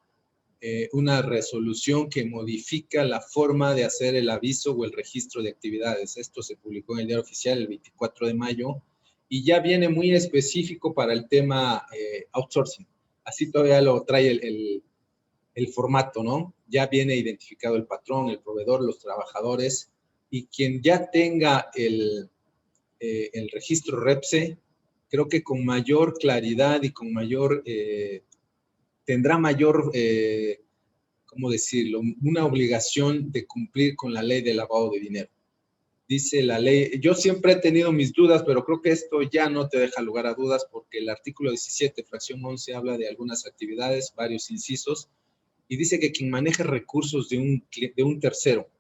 una resolución que modifica la forma de hacer el aviso o el registro de actividades. Esto se publicó en el Diario Oficial el 24 de mayo y ya viene muy específico para el tema outsourcing. Así todavía lo trae el formato, ¿no? Ya viene identificado el patrón, el proveedor, los trabajadores, y quien ya tenga el registro REPSE, creo que con mayor claridad y con mayor, tendrá mayor, ¿cómo decirlo? Una obligación de cumplir con la ley de lavado de dinero. Dice la ley, yo siempre he tenido mis dudas, pero creo que esto ya no te deja lugar a dudas porque el artículo 17, fracción 11, habla de algunas actividades, varios incisos, y dice que quien maneje recursos de un tercero,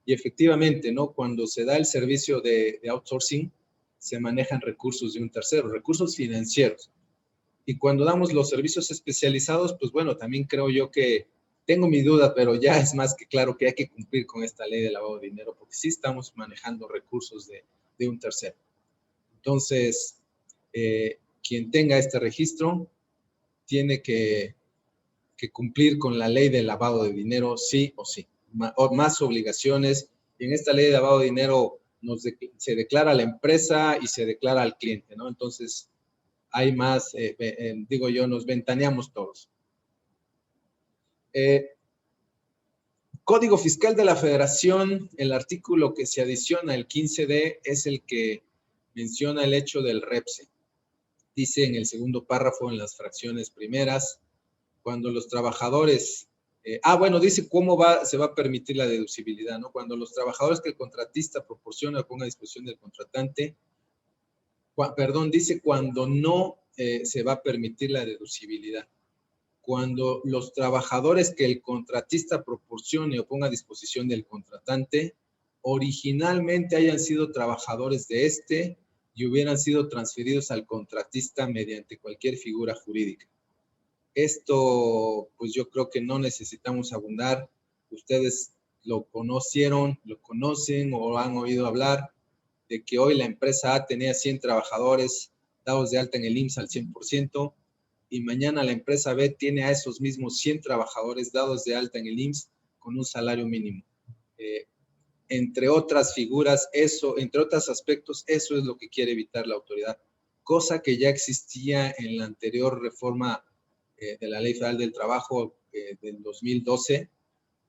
y efectivamente, ¿no? Cuando se da el servicio de outsourcing, se manejan recursos de un tercero, recursos financieros. Y cuando damos los servicios especializados, pues bueno, también creo yo que tengo mi duda, pero ya es más que claro que hay que cumplir con esta ley de lavado de dinero, porque sí estamos manejando recursos de un tercero. Entonces, quien tenga este registro tiene que cumplir con la ley de lavado de dinero, sí o sí. Más obligaciones. Y en esta ley de lavado de dinero se declara a la empresa y se declara al cliente, ¿no? Entonces, hay más, digo yo, nos ventaneamos todos. Código Fiscal de la Federación, el artículo que se adiciona, el 15D, es el que menciona el hecho del REPSE. Dice en el segundo párrafo, en las fracciones primeras, cuando los trabajadores, bueno, dice cómo se va a permitir la deducibilidad, ¿no? Cuando los trabajadores que el contratista proporciona o ponga a disposición del contratante, dice cuando no se va a permitir la deducibilidad. Cuando los trabajadores que el contratista proporcione o ponga a disposición del contratante originalmente hayan sido trabajadores de este y hubieran sido transferidos al contratista mediante cualquier figura jurídica. Esto, pues yo creo que no necesitamos abundar. Ustedes lo conocieron, lo conocen o han oído hablar de que hoy la empresa A tenía 100 trabajadores dados de alta en el IMSS al 100%, y mañana la empresa B tiene a esos mismos 100 trabajadores dados de alta en el IMSS con un salario mínimo. Entre otras figuras, entre otros aspectos, eso es lo que quiere evitar la autoridad, cosa que ya existía en la anterior reforma de la Ley Federal del Trabajo del 2012,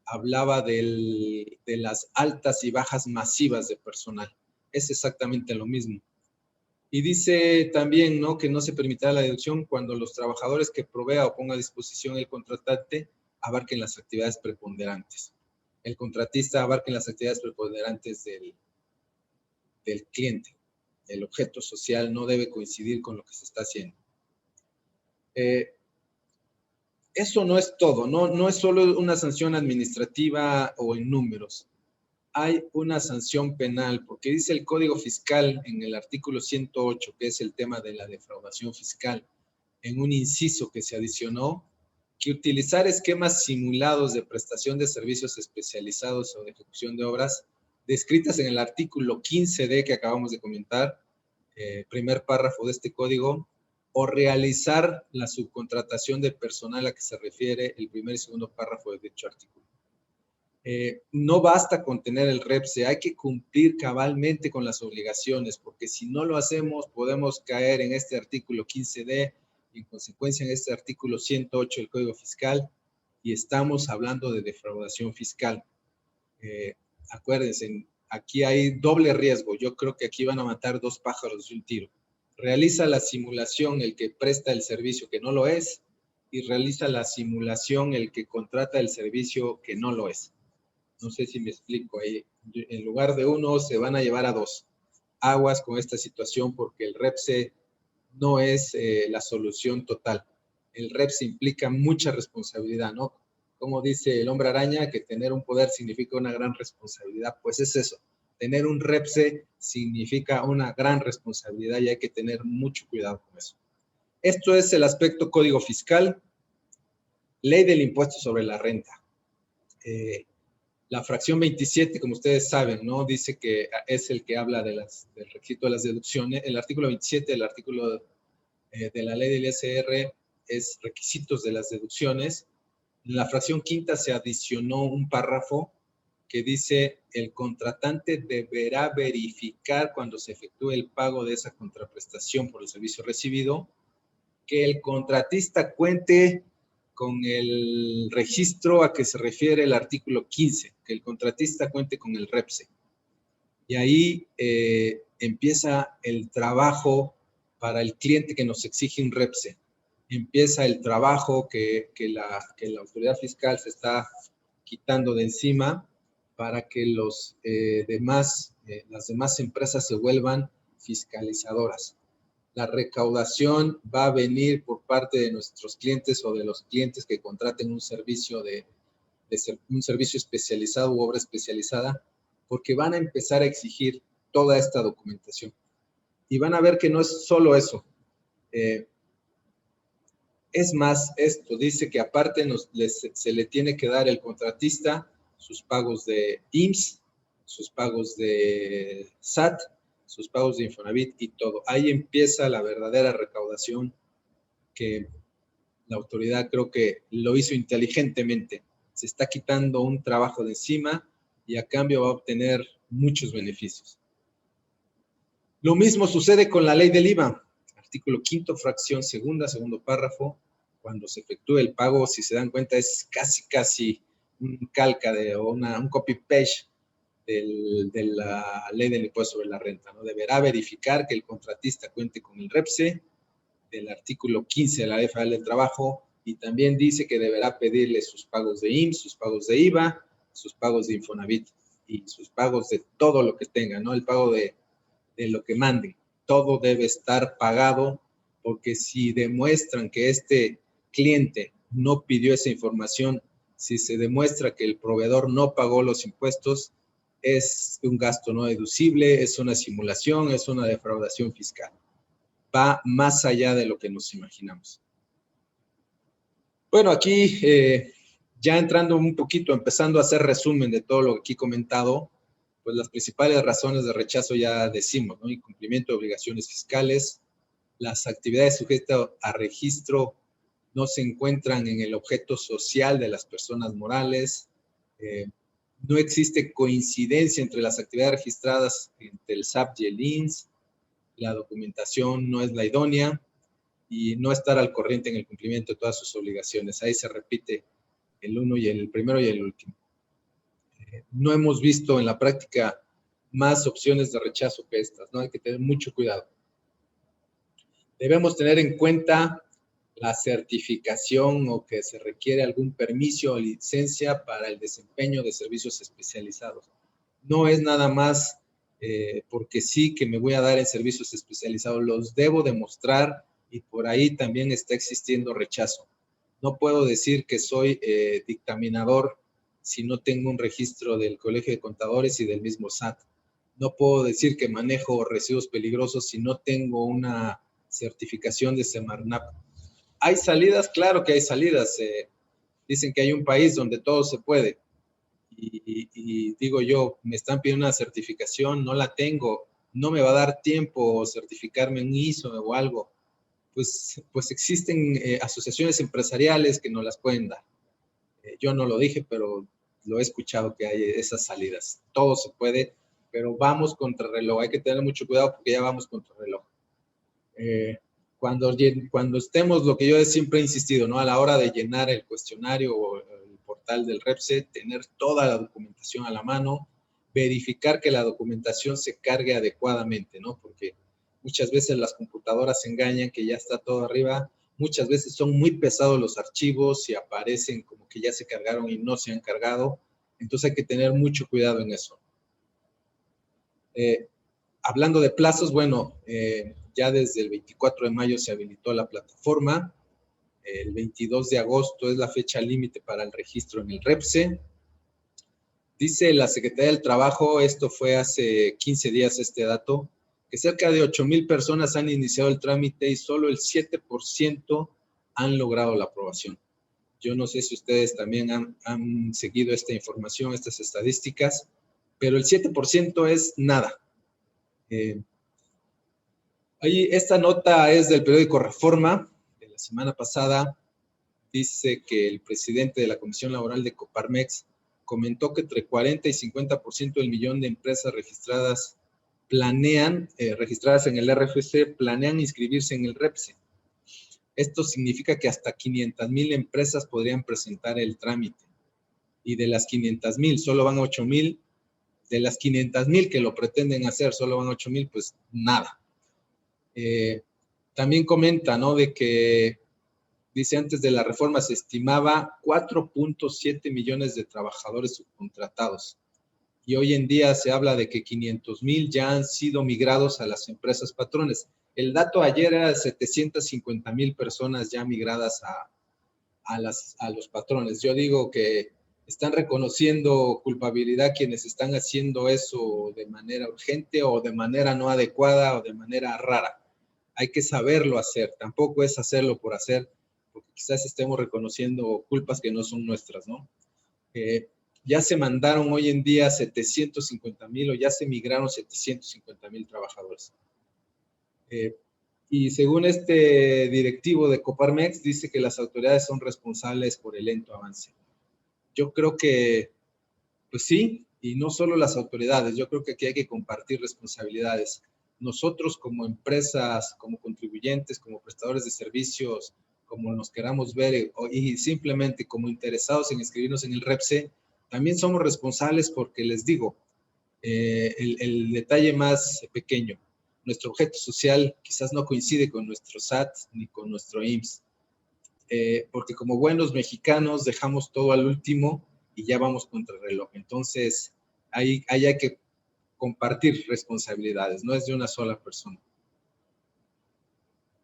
hablaba de las altas y bajas masivas de personal. Es exactamente lo mismo. Y dice también, ¿no?, que no se permitirá la deducción cuando los trabajadores que provea o ponga a disposición el contratante abarquen las actividades preponderantes. El contratista abarque las actividades preponderantes del cliente. El objeto social no debe coincidir con lo que se está haciendo. Eso no es todo, no es solo una sanción administrativa o en números. Hay una sanción penal, porque dice el Código Fiscal en el artículo 108, que es el tema de la defraudación fiscal, en un inciso que se adicionó, que utilizar esquemas simulados de prestación de servicios especializados o de ejecución de obras, descritas en el artículo 15D que acabamos de comentar, primer párrafo de este código, o realizar la subcontratación de personal a que se refiere el primer y segundo párrafo de dicho artículo. No basta con tener el REPSE, hay que cumplir cabalmente con las obligaciones, porque si no lo hacemos, podemos caer en este artículo 15D y en consecuencia en este artículo 108 del Código Fiscal, y estamos hablando de defraudación fiscal. Acuérdense, aquí hay doble riesgo. Yo creo que aquí van a matar dos pájaros de un tiro. Realiza la simulación el que presta el servicio que no lo es, y realiza la simulación el que contrata el servicio que no lo es. No sé si me explico ahí. En lugar de uno, se van a llevar a dos. Aguas con esta situación porque el REPSE no es la solución total. El REPSE implica mucha responsabilidad, ¿no? Como dice el hombre araña, que tener un poder significa una gran responsabilidad. Pues es eso. Tener un REPSE significa una gran responsabilidad y hay que tener mucho cuidado con eso. Esto es el aspecto código fiscal. Ley del impuesto sobre la renta. La fracción 27, como ustedes saben, ¿no? Dice que es el que habla del requisito de las deducciones. El artículo 27 del artículo de la ley del ISR es requisitos de las deducciones. En la fracción quinta se adicionó un párrafo que dice el contratante deberá verificar cuando se efectúe el pago de esa contraprestación por el servicio recibido que el contratista cuente con el registro a que se refiere el artículo 15, que el contratista cuente con el REPSE. Y ahí empieza el trabajo para el cliente que nos exige un REPSE. Empieza el trabajo que la autoridad fiscal se está quitando de encima para que las demás empresas se vuelvan fiscalizadoras. La recaudación va a venir por parte de nuestros clientes o de los clientes que contraten un servicio un servicio especializado u obra especializada, porque van a empezar a exigir toda esta documentación. Y van a ver que no es solo eso. Es más, esto dice que aparte se le tiene que dar al contratista sus pagos de IMSS, sus pagos de SAT, sus pagos de Infonavit y todo. Ahí empieza la verdadera recaudación que la autoridad creo que lo hizo inteligentemente. Se está quitando un trabajo de encima y a cambio va a obtener muchos beneficios. Lo mismo sucede con la ley del IVA. Artículo 5º, fracción segunda, segundo párrafo. Cuando se efectúe el pago, si se dan cuenta, es casi un calca un copy-paste de la ley del impuesto sobre la renta, ¿no? Deberá verificar que el contratista cuente con el REPSE del artículo 15 de la Ley Federal del Trabajo, y también dice que deberá pedirle sus pagos de IMSS, sus pagos de IVA, sus pagos de Infonavit y sus pagos de todo lo que tenga, ¿no? El pago de lo que manden. Todo debe estar pagado, porque si demuestran que este cliente no pidió esa información, si se demuestra que el proveedor no pagó los impuestos, es un gasto no deducible, es una simulación, es una defraudación fiscal. Va más allá de lo que nos imaginamos. Bueno, aquí ya entrando un poquito, empezando a hacer resumen de todo lo que aquí he comentado, pues las principales razones de rechazo ya decimos, ¿no? Incumplimiento de obligaciones fiscales, las actividades sujetas a registro no se encuentran en el objeto social de las personas morales, no existe coincidencia entre las actividades registradas entre el SAP y el INS, la documentación no es la idónea y no estar al corriente en el cumplimiento de todas sus obligaciones. Ahí se repite el primero y el último. No hemos visto en la práctica más opciones de rechazo que estas, ¿no? Hay que tener mucho cuidado. Debemos tener en cuenta la certificación o que se requiere algún permiso o licencia para el desempeño de servicios especializados. No es nada más porque sí que me voy a dar en servicios especializados, los debo demostrar y por ahí también está existiendo rechazo. No puedo decir que soy dictaminador si no tengo un registro del Colegio de Contadores y del mismo SAT. No puedo decir que manejo residuos peligrosos si no tengo una certificación de Semarnap. ¿Hay salidas? Claro que hay salidas. Dicen que hay un país donde todo se puede. Y digo yo, me están pidiendo una certificación, no la tengo, no me va a dar tiempo certificarme en ISO o algo. Pues existen asociaciones empresariales que no las pueden dar. Yo no lo dije, pero lo he escuchado que hay esas salidas. Todo se puede, pero vamos contra reloj. Hay que tener mucho cuidado porque ya vamos contra reloj. Cuando estemos, lo que yo siempre he insistido, ¿no? A la hora de llenar el cuestionario o el portal del REPSE, tener toda la documentación a la mano, verificar que la documentación se cargue adecuadamente, ¿no? Porque muchas veces las computadoras se engañan que ya está todo arriba, muchas veces son muy pesados los archivos y aparecen como que ya se cargaron y no se han cargado, entonces hay que tener mucho cuidado en eso. Hablando de plazos, bueno, ya desde el 24 de mayo se habilitó la plataforma, el 22 de agosto es la fecha límite para el registro en el REPSE. Dice la Secretaría del Trabajo, esto fue hace 15 días este dato, que cerca de 8,000 personas han iniciado el trámite y solo el 7% han logrado la aprobación. Yo no sé si ustedes también han seguido esta información, estas estadísticas, pero el 7% es nada. Esta nota es del periódico Reforma, de la semana pasada. Dice que el presidente de la Comisión Laboral de Coparmex comentó que entre 40 y 50% del millón de empresas registradas registradas en el RFC, planean inscribirse en el REPSE. Esto significa que hasta 500,000 empresas podrían presentar el trámite. Y de las 500,000, solo van 8,000. De las 500,000 que lo pretenden hacer, solo van 8,000, pues nada. También comenta, ¿no? De que, dice, antes de la reforma se estimaba 4.7 millones de trabajadores subcontratados. Y hoy en día se habla de que 500,000 ya han sido migrados a las empresas patrones. El dato ayer era de 750,000 personas ya migradas a los patrones. Yo digo que están reconociendo culpabilidad quienes están haciendo eso de manera urgente o de manera no adecuada o de manera rara. Hay que saberlo hacer, tampoco es hacerlo por hacer, porque quizás estemos reconociendo culpas que no son nuestras, ¿no? Ya se mandaron hoy en día 750,000 o ya se migraron 750,000 trabajadores. Y según este directivo de Coparmex, dice que las autoridades son responsables por el lento avance. Yo creo que, pues sí, y no solo las autoridades, yo creo que aquí hay que compartir responsabilidades. Nosotros como empresas, como contribuyentes, como prestadores de servicios, como nos queramos ver, y simplemente como interesados en inscribirnos en el REPSE, también somos responsables porque les digo, el detalle más pequeño, nuestro objeto social quizás no coincide con nuestro SAT ni con nuestro IMSS, porque como buenos mexicanos dejamos todo al último y ya vamos contra el reloj. Entonces, ahí hay que compartir responsabilidades, no es de una sola persona.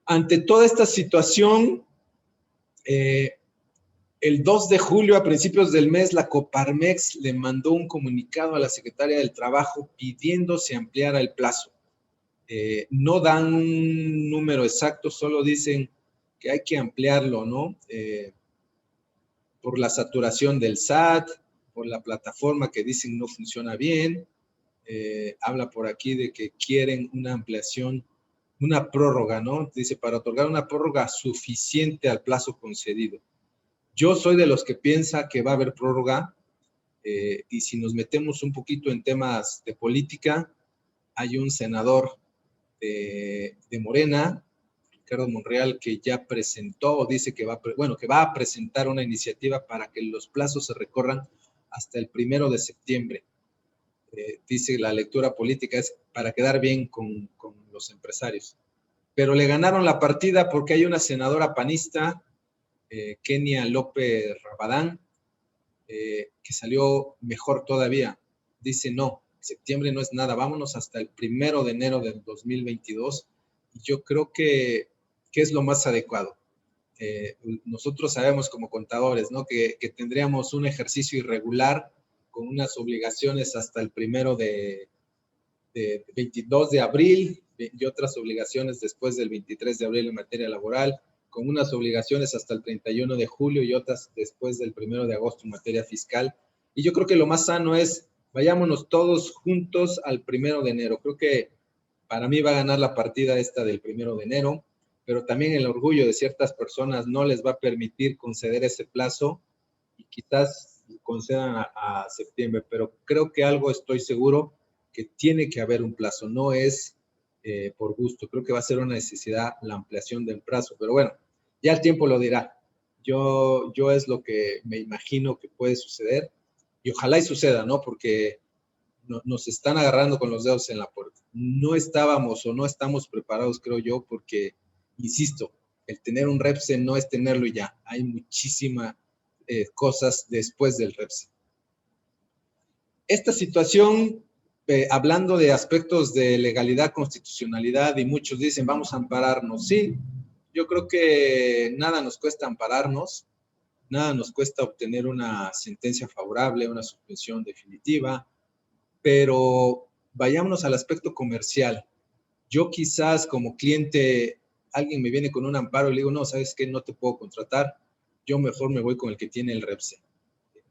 Ante toda esta situación, el 2 de julio, a principios del mes, la Coparmex le mandó un comunicado a la Secretaría del Trabajo pidiendo se ampliara el plazo. No dan un número exacto, solo dicen que hay que ampliarlo, ¿no? Por la saturación del SAT, por la plataforma que dicen no funciona bien. Habla por aquí de que quieren una ampliación, una prórroga, ¿no? Dice, para otorgar una prórroga suficiente al plazo concedido. Yo soy de los que piensa que va a haber prórroga, y si nos metemos un poquito en temas de política, hay un senador de Morena, Ricardo Monreal, que ya presentó o dice que va a presentar una iniciativa para que los plazos se recorran hasta el 1 de septiembre. Dice la lectura política es para quedar bien con los empresarios. Pero le ganaron la partida porque hay una senadora panista, Kenia López Rabadán, que salió mejor todavía. Dice, no, septiembre no es nada, vámonos hasta el 1 de enero del 2022. Y yo creo que es lo más adecuado. Nosotros sabemos como contadores, ¿no? Que tendríamos un ejercicio irregular con unas obligaciones hasta el 22 de abril y otras obligaciones después del 23 de abril en materia laboral, con unas obligaciones hasta el 31 de julio y otras después del 1 de agosto en materia fiscal. Y yo creo que lo más sano es, vayámonos todos juntos al 1 de enero. Creo que para mí va a ganar la partida esta del 1 de enero, pero también el orgullo de ciertas personas no les va a permitir conceder ese plazo y quizás concedan a septiembre, pero creo que algo estoy seguro que tiene que haber un plazo, no es por gusto, creo que va a ser una necesidad la ampliación del plazo, pero bueno, ya el tiempo lo dirá. Yo es lo que me imagino que puede suceder y ojalá y suceda, ¿no? Porque nos están agarrando con los dedos en la puerta. No estábamos o no estamos preparados, creo yo, porque, insisto, el tener un REPSE no es tenerlo y ya. Hay muchísimas cosas después del REPSE. Esta situación, hablando de aspectos de legalidad, constitucionalidad, y muchos dicen, vamos a ampararnos. Sí, yo creo que nada nos cuesta ampararnos, nada nos cuesta obtener una sentencia favorable, una suspensión definitiva, pero vayámonos al aspecto comercial. Yo quizás como cliente, alguien me viene con un amparo y le digo, no, ¿sabes qué? No te puedo contratar, yo mejor me voy con el que tiene el REPSE.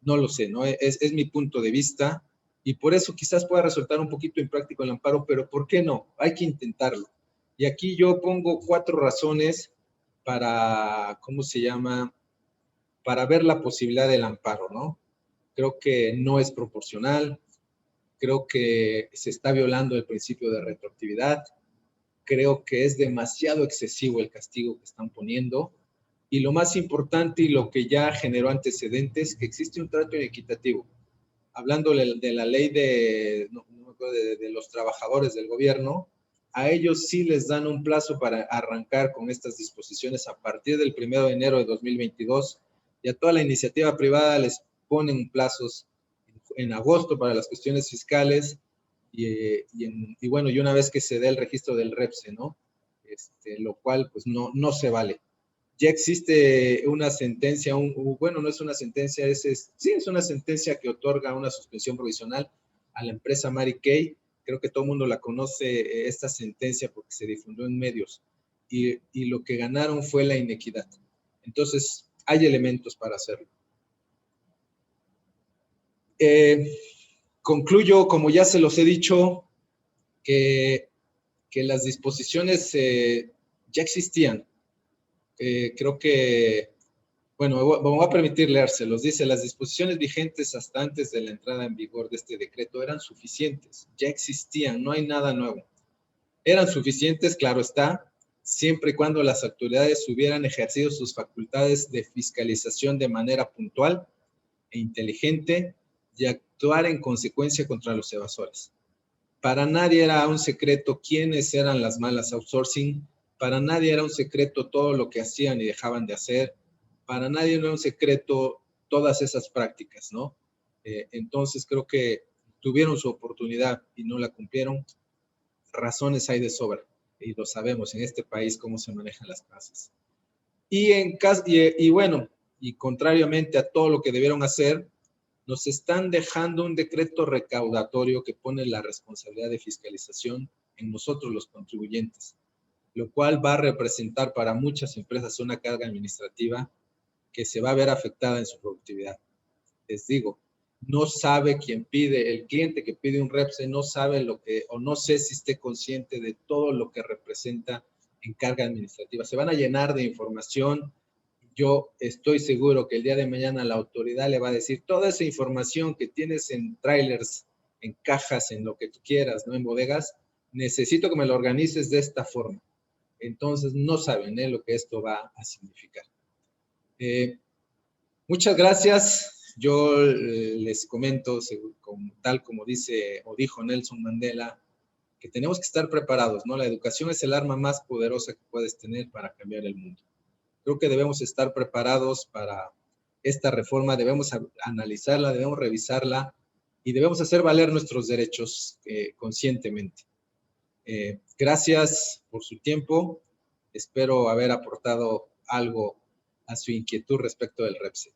No lo sé, ¿no? Es mi punto de vista y por eso quizás pueda resultar un poquito impráctico el amparo, pero ¿por qué no? Hay que intentarlo. Y aquí yo pongo 4 razones para, ¿cómo se llama? Para ver la posibilidad del amparo, ¿no? Creo que no es proporcional, creo que se está violando el principio de retroactividad, creo que es demasiado excesivo el castigo que están poniendo y lo más importante y lo que ya generó antecedentes, que existe un trato inequitativo. Hablando de la ley de los trabajadores del gobierno, a ellos sí les dan un plazo para arrancar con estas disposiciones a partir del 1 de enero de 2022 y a toda la iniciativa privada les ponen plazos en agosto para las cuestiones fiscales y bueno, y una vez que se dé el registro del REPSE, ¿no? Lo cual pues no se vale. Ya existe una sentencia, bueno, no es una sentencia, sí, es una sentencia que otorga una suspensión provisional a la empresa Mary Kay. Creo que todo el mundo la conoce, esta sentencia, porque se difundió en medios. Y lo que ganaron fue la inequidad. Entonces, hay elementos para hacerlo. Concluyo, como ya se los he dicho, que las disposiciones ya existían. Creo que, bueno, me voy a permitir leérselos. Dice, las disposiciones vigentes hasta antes de la entrada en vigor de este decreto eran suficientes, ya existían, no hay nada nuevo. Eran suficientes, claro está, siempre y cuando las autoridades hubieran ejercido sus facultades de fiscalización de manera puntual e inteligente y actuar en consecuencia contra los evasores. Para nadie era un secreto quiénes eran las malas outsourcing, para nadie era un secreto todo lo que hacían y dejaban de hacer, para nadie era un secreto todas esas prácticas, ¿no? Entonces creo que tuvieron su oportunidad y no la cumplieron. Razones hay de sobra y lo sabemos en este país cómo se manejan las cosas. Y bueno, y contrariamente a todo lo que debieron hacer, nos están dejando un decreto recaudatorio que pone la responsabilidad de fiscalización en nosotros los contribuyentes, lo cual va a representar para muchas empresas una carga administrativa que se va a ver afectada en su productividad. Les digo, no sabe quién pide, el cliente que pide un REPSE no sabe lo que, o no sé si esté consciente de todo lo que representa en carga administrativa. Se van a llenar de información. Yo estoy seguro que el día de mañana la autoridad le va a decir toda esa información que tienes en trailers, en cajas, en lo que tú quieras, ¿no? En bodegas, necesito que me lo organices de esta forma. Entonces no saben lo que esto va a significar. Muchas gracias. Yo les comento, tal como dice o dijo Nelson Mandela, que tenemos que estar preparados, ¿no? La educación es el arma más poderosa que puedes tener para cambiar el mundo. Creo que debemos estar preparados para esta reforma, debemos analizarla, debemos revisarla y debemos hacer valer nuestros derechos conscientemente. Gracias por su tiempo. Espero haber aportado algo a su inquietud respecto del REPSE.